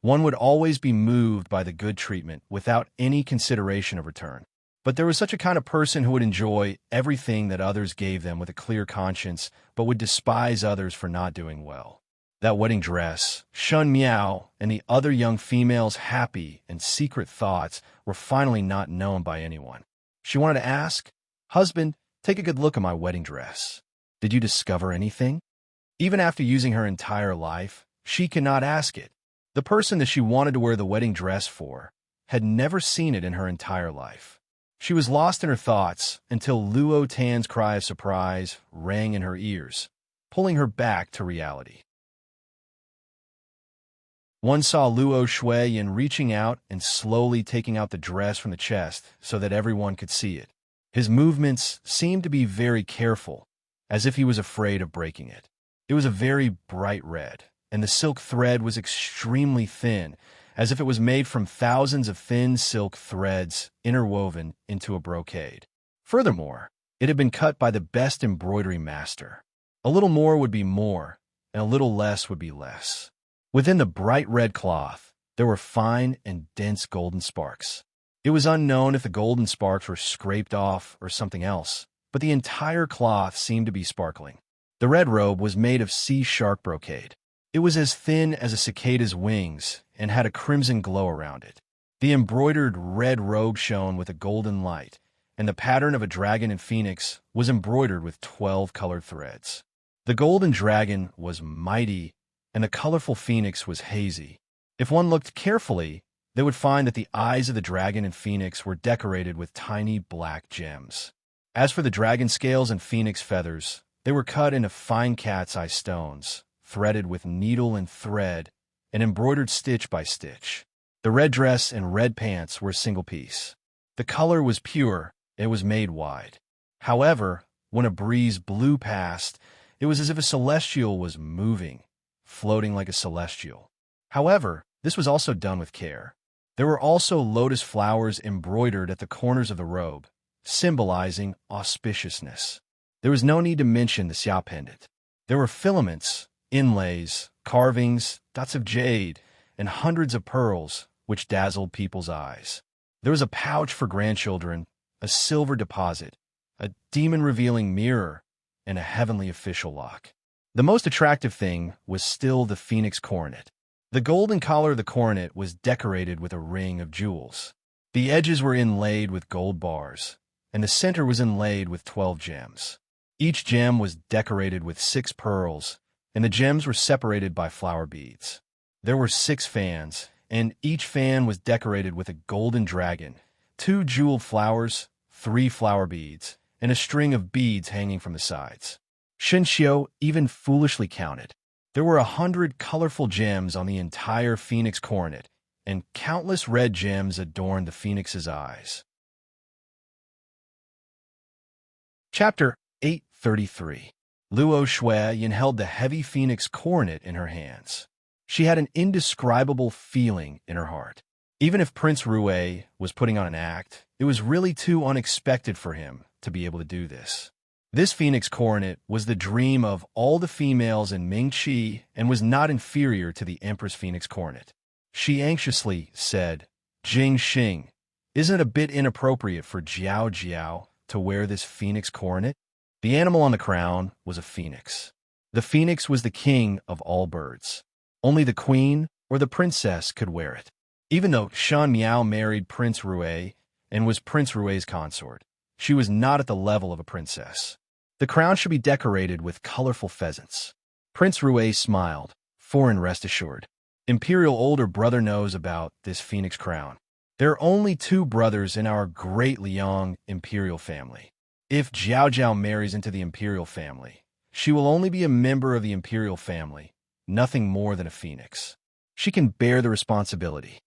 one would always be moved by the good treatment without any consideration of return. But there was such a kind of person who would enjoy everything that others gave them with a clear conscience, but would despise others for not doing well. That wedding dress, Shen Miao, and the other young female's happy and secret thoughts were finally not known by anyone. She wanted to ask, "Husband, take a good look at my wedding dress. Did you discover anything?" Even after using her entire life, she could not ask it. The person that she wanted to wear the wedding dress for had never seen it in her entire life. She was lost in her thoughts until Luo Tan's cry of surprise rang in her ears, pulling her back to reality. One saw Luo Shuiyin reaching out and slowly taking out the dress from the chest so that everyone could see it. His movements seemed to be very careful, as if he was afraid of breaking it. It was a very bright red, and the silk thread was extremely thin, as if it was made from thousands of thin silk threads interwoven into a brocade. Furthermore, it had been cut by the best embroidery master. A little more would be more, and a little less would be less. Within the bright red cloth, there were fine and dense golden sparks. It was unknown if the golden sparks were scraped off or something else, but the entire cloth seemed to be sparkling. The red robe was made of sea shark brocade. It was as thin as a cicada's wings and had a crimson glow around it. The embroidered red robe shone with a golden light, and the pattern of a dragon and phoenix was embroidered with 12 colored threads. The golden dragon was mighty, and the colorful phoenix was hazy. If one looked carefully, they would find that the eyes of the dragon and phoenix were decorated with tiny black gems. As for the dragon scales and phoenix feathers, they were cut into fine cat's eye stones, threaded with needle and thread, and embroidered stitch by stitch. The red dress and red pants were a single piece. The color was pure, it was made wide. However, when a breeze blew past, it was as if a celestial was moving, floating like a celestial. However, this was also done with care. There were also lotus flowers embroidered at the corners of the robe, symbolizing auspiciousness. There was no need to mention the xia pendant. There were filaments, inlays, carvings, dots of jade, and hundreds of pearls, which dazzled people's eyes. There was a pouch for grandchildren, a silver deposit, a demon-revealing mirror, and a heavenly official lock. The most attractive thing was still the phoenix coronet. The golden collar of the coronet was decorated with a ring of jewels. The edges were inlaid with gold bars, and the center was inlaid with 12 gems. Each gem was decorated with 6 pearls, and the gems were separated by flower beads. There were 6 fans, and each fan was decorated with a golden dragon, 2 jeweled flowers, 3 flower beads, and a string of beads hanging from the sides. Shen Xiao even foolishly counted. There were 100 colorful gems on the entire phoenix coronet, and countless red gems adorned the phoenix's eyes. Chapter 833. Luo Shueyin held the heavy phoenix coronet in her hands. She had an indescribable feeling in her heart. Even if Prince Rue was putting on an act, it was really too unexpected for him to be able to do this. This phoenix coronet was the dream of all the females in Mingqi and was not inferior to the Empress phoenix coronet. She anxiously said, "Jing Xing, isn't it a bit inappropriate for Jiao Jiao to wear this phoenix coronet?" The animal on the crown was a phoenix. The phoenix was the king of all birds. Only the queen or the princess could wear it. Even though Shan Miao married Prince Rue and was Prince Rue's consort, she was not at the level of a princess. The crown should be decorated with colorful pheasants. Prince Rue smiled, foreign rest assured. Imperial older brother knows about this phoenix crown. There are only 2 brothers in our great Liang imperial family. If Jiao Jiao marries into the imperial family, she will only be a member of the imperial family, nothing more than a phoenix. She can bear the responsibility.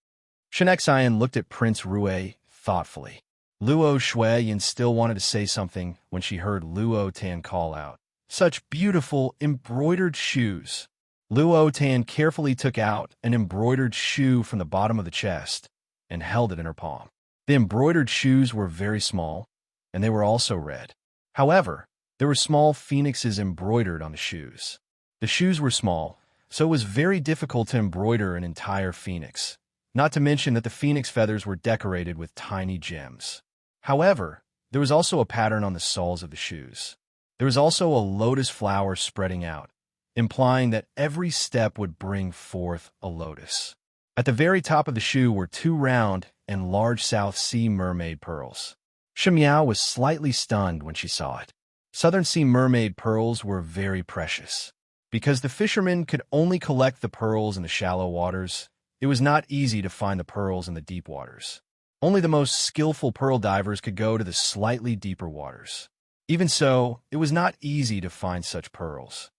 Shen Xian looked at Prince Rue thoughtfully. Luo Shueyin still wanted to say something when she heard Luo Tan call out, "Such beautiful embroidered shoes!" Luo Tan carefully took out an embroidered shoe from the bottom of the chest and held it in her palm. The embroidered shoes were very small, and they were also red. However, there were small phoenixes embroidered on the shoes. The shoes were small, so it was very difficult to embroider an entire phoenix, not to mention that the phoenix feathers were decorated with tiny gems. However, there was also a pattern on the soles of the shoes. There was also a lotus flower spreading out, implying that every step would bring forth a lotus. At the very top of the shoe were 2 round and large South Sea mermaid pearls. Shen Miao was slightly stunned when she saw it. Southern Sea mermaid pearls were very precious. Because the fishermen could only collect the pearls in the shallow waters, it was not easy to find the pearls in the deep waters. Only the most skillful pearl divers could go to the slightly deeper waters. Even so, it was not easy to find such pearls.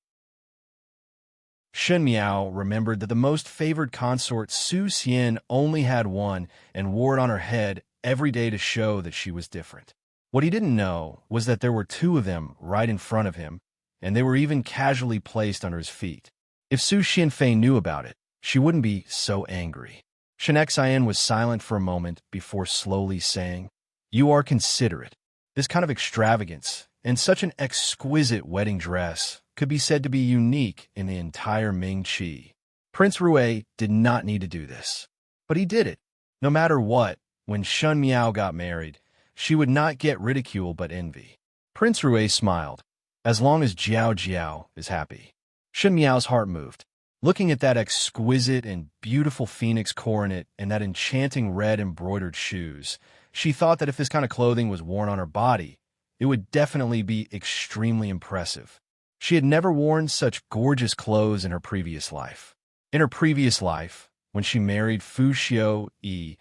Shen Miao remembered that the most favored consort Su Xian only had one and wore it on her head every day to show that she was different. What he didn't know was that there were 2 of them right in front of him, and they were even casually placed under his feet. If Su Xianfei knew about it, she wouldn't be so angry. Shen Xian was silent for a moment before slowly saying, "You are considerate. This kind of extravagance and such an exquisite wedding dress could be said to be unique in the entire Mingqi." Prince Rue did not need to do this, but he did it. No matter what, when Shen Miao got married, she would not get ridicule but envy. Prince Rue smiled. As long as Jiao Jiao is happy. Shen Miao's heart moved. Looking at that exquisite and beautiful phoenix coronet and that enchanting red embroidered shoes, she thought that if this kind of clothing was worn on her body, it would definitely be extremely impressive. She had never worn such gorgeous clothes in her previous life. In her previous life, when she married Fu Xiao-yi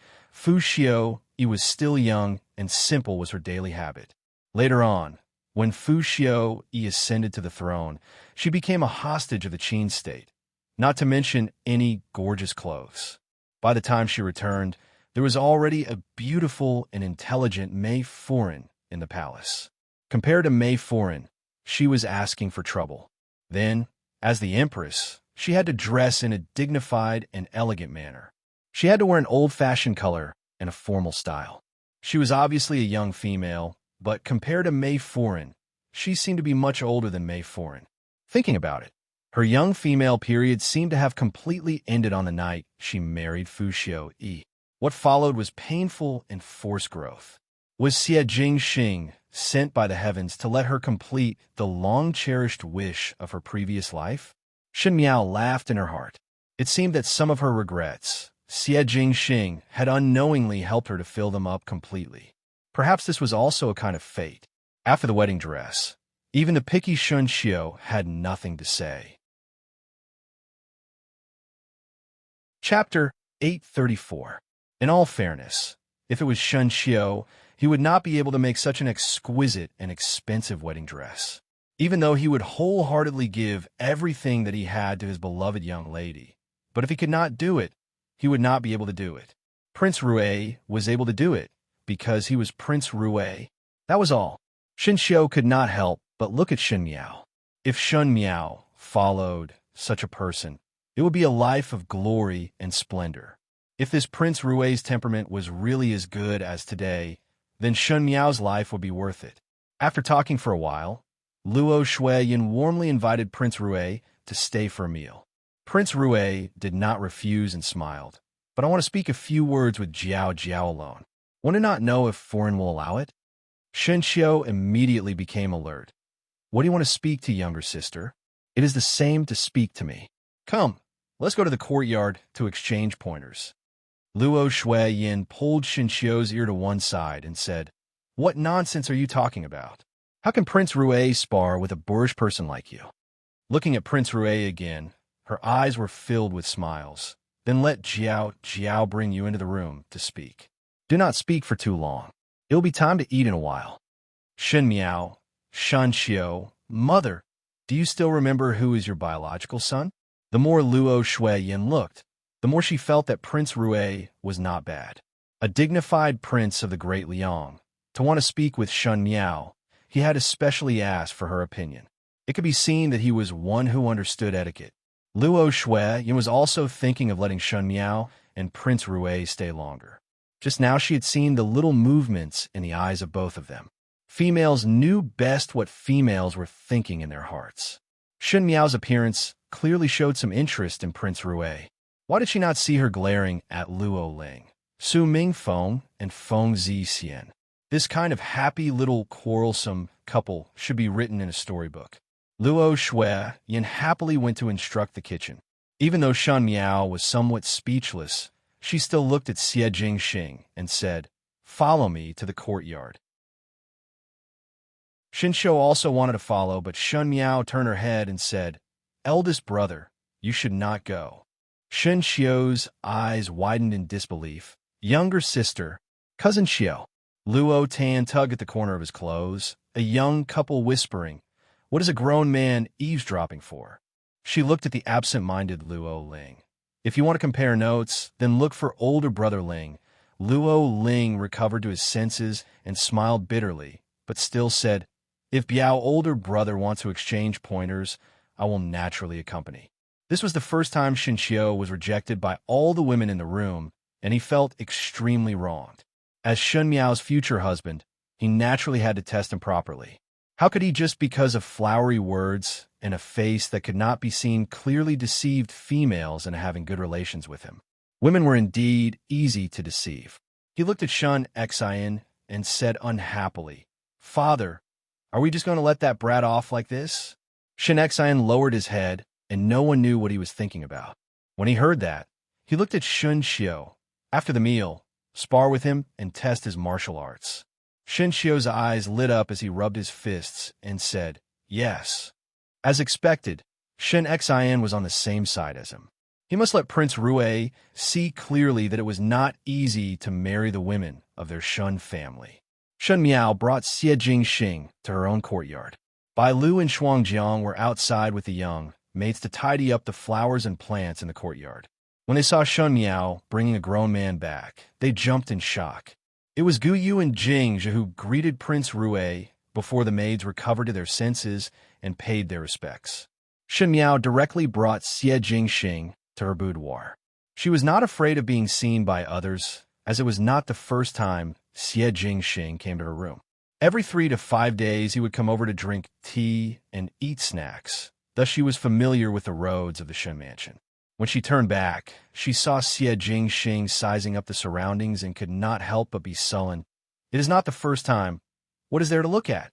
was still young and simple was her daily habit. Later on, when Fu Xiao-yi ascended to the throne, she became a hostage of the Qin state, not to mention any gorgeous clothes. By the time she returned, there was already a beautiful and intelligent Mei Furen in the palace. Compared to Mei Furen, she was asking for trouble. Then, as the Empress, she had to dress in a dignified and elegant manner. She had to wear an old-fashioned color and a formal style. She was obviously a young female, but compared to Mei Furen, she seemed to be much older than Mei Furen. Thinking about it, her young female period seemed to have completely ended on the night she married Fu Xiao-yi. What followed was painful and forced growth. Was Xie Jingxing sent by the heavens to let her complete the long-cherished wish of her previous life? Shen Miao laughed in her heart. It seemed that some of her regrets, Xie Jingxing had unknowingly helped her to fill them up completely. Perhaps this was also a kind of fate. After the wedding dress, even the picky Shun Xiao had nothing to say. Chapter 834. In all fairness, if it was Shun Xiao, he would not be able to make such an exquisite and expensive wedding dress. even though he would wholeheartedly give everything that he had to his beloved young lady. But if he could not do it, he would not be able to do it. Prince Rue was able to do it because he was Prince Rue. That was all. Shen Xiao could not help but look at Shen Miao. If Shen Miao followed such a person, it would be a life of glory and splendor. If this Prince Rue's temperament was really as good as today, then Shen Miao's life would be worth it. After talking for a while, Luo Shuiyin warmly invited Prince Rue to stay for a meal. Prince Rue did not refuse and smiled. But I want to speak a few words with Jiao Jiao alone. Want to not know if foreign will allow it? Shen Xiao immediately became alert. What do you want to speak to, younger sister? It is the same to speak to me. Come, let's go to the courtyard to exchange pointers. Luo Shuiyin pulled Shen Xiao's ear to one side and said, What nonsense are you talking about? How can Prince Rue spar with a boorish person like you? Looking at Prince Rue again, her eyes were filled with smiles. Then let Jiao Jiao bring you into the room to speak. Do not speak for too long. It will be time to eat in a while. Shen Miao, Shan Xiao, Mother, do you still remember who is your biological son? The more Luo Shuiyin looked, the more she felt that Prince Rue was not bad. A dignified prince of the Great Liang. To want to speak with Shen Miao, he had especially asked for her opinion. It could be seen that he was one who understood etiquette. Luo Shuiyin was also thinking of letting Shen Miao and Prince Rue stay longer. Just now she had seen the little movements in the eyes of both of them. Females knew best what females were thinking in their hearts. Shen Miao's appearance clearly showed some interest in Prince Rue. Why did she not see her glaring at Luo Ling, Su Ming Feng, and Feng Zixian? This kind of happy little quarrelsome couple should be written in a storybook. Luo Shuiyin happily went to instruct the kitchen. Even though Shen Miao was somewhat speechless, she still looked at Xie Jingxing and said, Follow me to the courtyard. Shen Xiao also wanted to follow, but Shen Miao turned her head and said, Eldest brother, you should not go. Shen Xiao's eyes widened in disbelief. Younger sister, cousin Xiao. Luo Tan tugged at the corner of his clothes, a young couple whispering, What is a grown man eavesdropping for? She looked at the absent-minded Luo Ling. If you want to compare notes, then look for older brother Ling. Luo Ling recovered to his senses and smiled bitterly, but still said, If Biao older brother wants to exchange pointers, I will naturally accompany. This was the first time Shen Xiao was rejected by all the women in the room, and he felt extremely wronged. As Shen Miao's future husband, he naturally had to test him properly. How could he, just because of flowery words and a face that could not be seen, clearly deceived females into having good relations with him? Women were indeed easy to deceive. He looked at Shen Xian and said unhappily, Father, are we just going to let that brat off like this? Shen Xian lowered his head, and no one knew what he was thinking about. When he heard that, he looked at Shen Xiao. After the meal, spar with him and test his martial arts. Shen Xiao's eyes lit up as he rubbed his fists and said, Yes. As expected, Shen Xian was on the same side as him. He must let Prince Rue see clearly that it was not easy to marry the women of their Shen family. Shen Miao brought Xie Jingxing to her own courtyard. Bai Lu and Shuangjiang were outside with the young maids to tidy up the flowers and plants in the courtyard. When they saw Shen Miao bringing a grown man back, they jumped in shock. It was Gu Yu and Jing who greeted Prince Rue before the maids recovered to their senses and paid their respects. Shen Miao directly brought Xie Jingxing to her boudoir. She was not afraid of being seen by others, as it was not the first time Xie Jingxing came to her room. Every 3 to 5 days he would come over to drink tea and eat snacks. Thus she was familiar with the roads of the Shen mansion. When she turned back, she saw Xie Jingxing sizing up the surroundings and could not help but be sullen. It is not the first time. What is there to look at?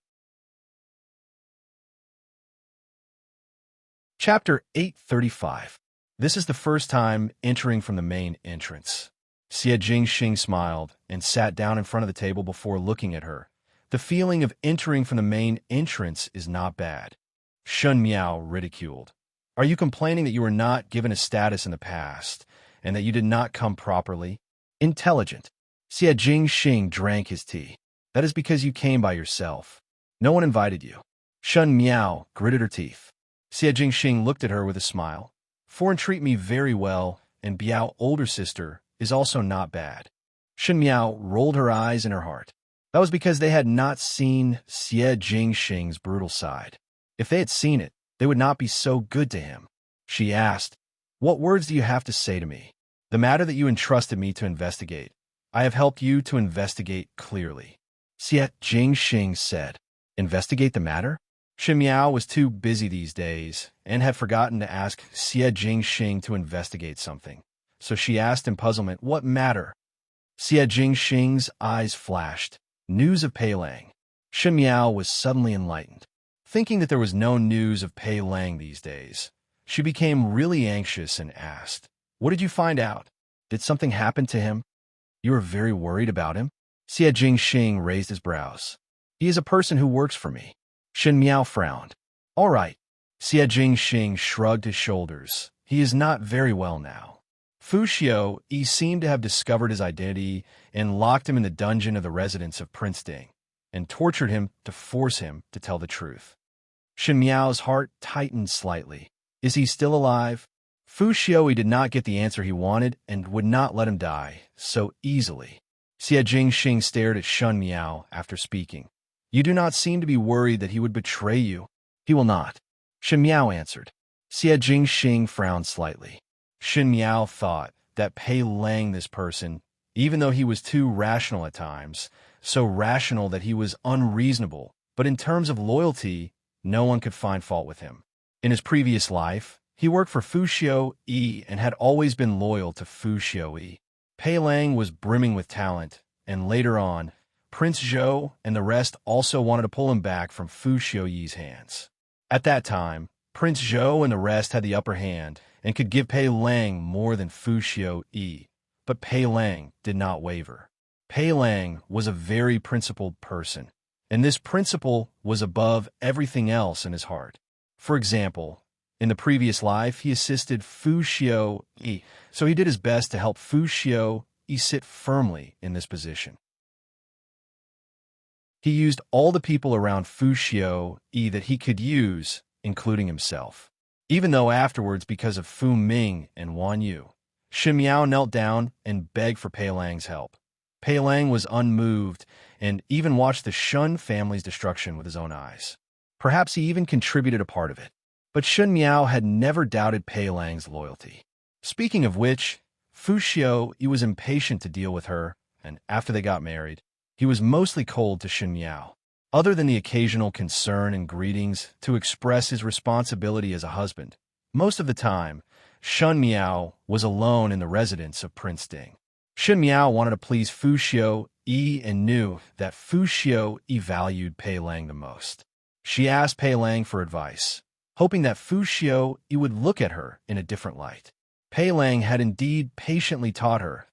Chapter 835. This is the first time entering from the main entrance. Xie Jingxing smiled and sat down in front of the table before looking at her. The feeling of entering from the main entrance is not bad. Shen Miao ridiculed. Are you complaining that you were not given a status in the past, and that you did not come properly? Intelligent. Xie Jingxing drank his tea. That is because you came by yourself. No one invited you. Shun Miao gritted her teeth. Xie Jingxing looked at her with a smile. Foreign treat me very well, and Biao, older sister, is also not bad. Shun Miao rolled her eyes in her heart. That was because they had not seen Xie Jingxing's brutal side. If they had seen it, they would not be so good to him. She asked, "What words do you have to say to me? The matter that you entrusted me to investigate. I have helped you to investigate clearly." Xie Jingxing said, "Investigate the matter?" Shen Miao was too busy these days and had forgotten to ask Xie Jingxing to investigate something. So she asked in puzzlement, "What matter?" Xie Jingxing's eyes flashed. News of Pei Lang. Shen Miao was suddenly enlightened. Thinking that there was no news of Pei Lang these days, she became really anxious and asked, "What did you find out? Did something happen to him? You are very worried about him?" Xie Jingxing raised his brows. "He is a person who works for me." Shen Miao frowned. "All right." Xie Jingxing shrugged his shoulders. "He is not very well now. Fu Xiao Yi seemed to have discovered his identity and locked him in the dungeon of the residence of Prince Ding, and tortured him to force him to tell the truth." Shen Miao's heart tightened slightly. "Is he still alive?" Fu Xiaoyi did not get the answer he wanted and would not let him die so easily. Xie Jingxing stared at Shun Miao after speaking. "You do not seem to be worried that he would betray you." "He will not," Shen Miao answered. Xie Jingxing frowned slightly. Shen Miao thought that Pei Lang, this person, even though he was too rational at times, so rational that he was unreasonable, but in terms of loyalty, no one could find fault with him. In his previous life, he worked for Fu Xiao Yi and had always been loyal to Fu Xiao Yi. Pei Lang was brimming with talent, and later on, Prince Zhou and the rest also wanted to pull him back from Fu Xiao Yi's hands. At that time, Prince Zhou and the rest had the upper hand and could give Pei Lang more than Fu Xiao Yi, but Pei Lang did not waver. Pei Lang was a very principled person, and this principle was above everything else in his heart. For example, in the previous life, he assisted Fu Xiao Yi, so he did his best to help Fu Xiao Yi sit firmly in this position. He used all the people around Fu Xiao Yi that he could use, including himself. Even though afterwards, because of Fu Ming and Wan Yu, Shen Miao knelt down and begged for Pei Lang's help. Pei Lang was unmoved and even watched the Shun family's destruction with his own eyes. Perhaps he even contributed a part of it. But Shen Miao had never doubted Pei Lang's loyalty. Speaking of which, Fu Xiao Yi was impatient to deal with her, and after they got married, he was mostly cold to Shen Miao, other than the occasional concern and greetings to express his responsibility as a husband. Most of the time, Shen Miao was alone in the residence of Prince Ding. Shen Miao wanted to please Fu Xiao Yi and knew that Fu Xiao Yi valued Pei Lang the most. She asked Pei Lang for advice, hoping that Fu Xiao Yi would look at her in a different light. Pei Lang had indeed patiently taught her.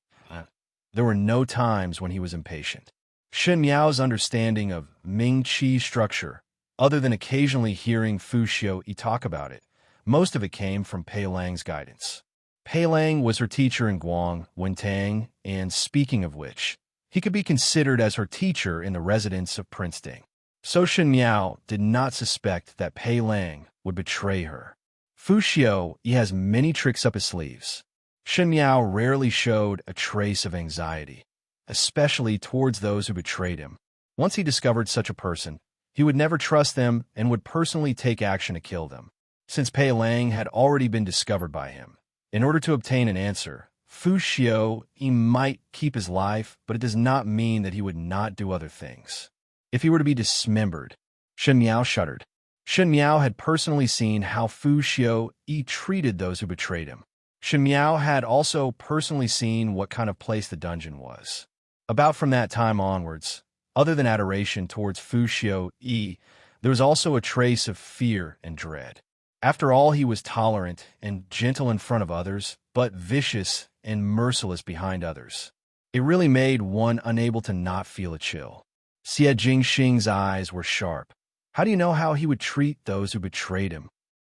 There were no times when he was impatient. Shen Miao's understanding of Ming Qi structure, other than occasionally hearing Fu Xiao Yi talk about it, most of it came from Pei Lang's guidance. Pei Lang was her teacher in Guang, Wentang, and speaking of which, he could be considered as her teacher in the residence of Prince Ding. So Shen Miao did not suspect that Pei Lang would betray her. Fu Xiao Yi has many tricks up his sleeves. Shen Miao rarely showed a trace of anxiety, especially towards those who betrayed him. Once he discovered such a person, he would never trust them and would personally take action to kill them. Since Pei Lang had already been discovered by him, in order to obtain an answer, Fu Xiao Yi might keep his life, but it does not mean that he would not do other things. If he were to be dismembered, Shen Miao shuddered. Shen Miao had personally seen how Fu Xiao Yi treated those who betrayed him. Shen Miao had also personally seen what kind of place the dungeon was. About from that time onwards, other than adoration towards Fu Xiao Yi, there was also a trace of fear and dread. After all, he was tolerant and gentle in front of others, but vicious and merciless behind others. It really made one unable to not feel a chill. Xie Jingxing's eyes were sharp. How do you know how he would treat those who betrayed him?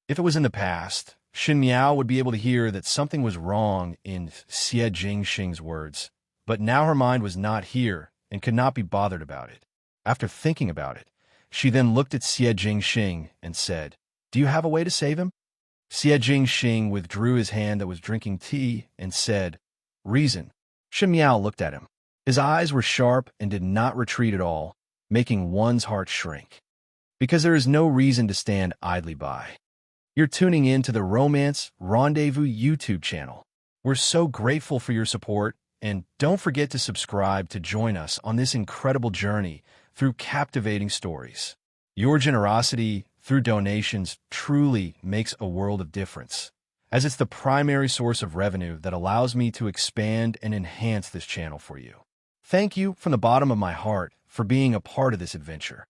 If it was in the past, Shen Miao would be able to hear that something was wrong in Xie Jingxing's words, but now her mind was not here and could not be bothered about it. After thinking about it, She then looked at Xie Jingxing and said, "Do you have a way to save him?" Xie Jingxing withdrew his hand that was drinking tea and said, "Reason." Shen Miao looked at him. His eyes were sharp and did not retreat at all, making one's heart shrink. Because there is no reason to stand idly by. You're tuning in to the Romance Rendezvous YouTube channel. We're so grateful for your support, and don't forget to subscribe to join us on this incredible journey through captivating stories. Your generosity through donations truly makes a world of difference, as it's the primary source of revenue that allows me to expand and enhance this channel for you. Thank you from the bottom of my heart for being a part of this adventure.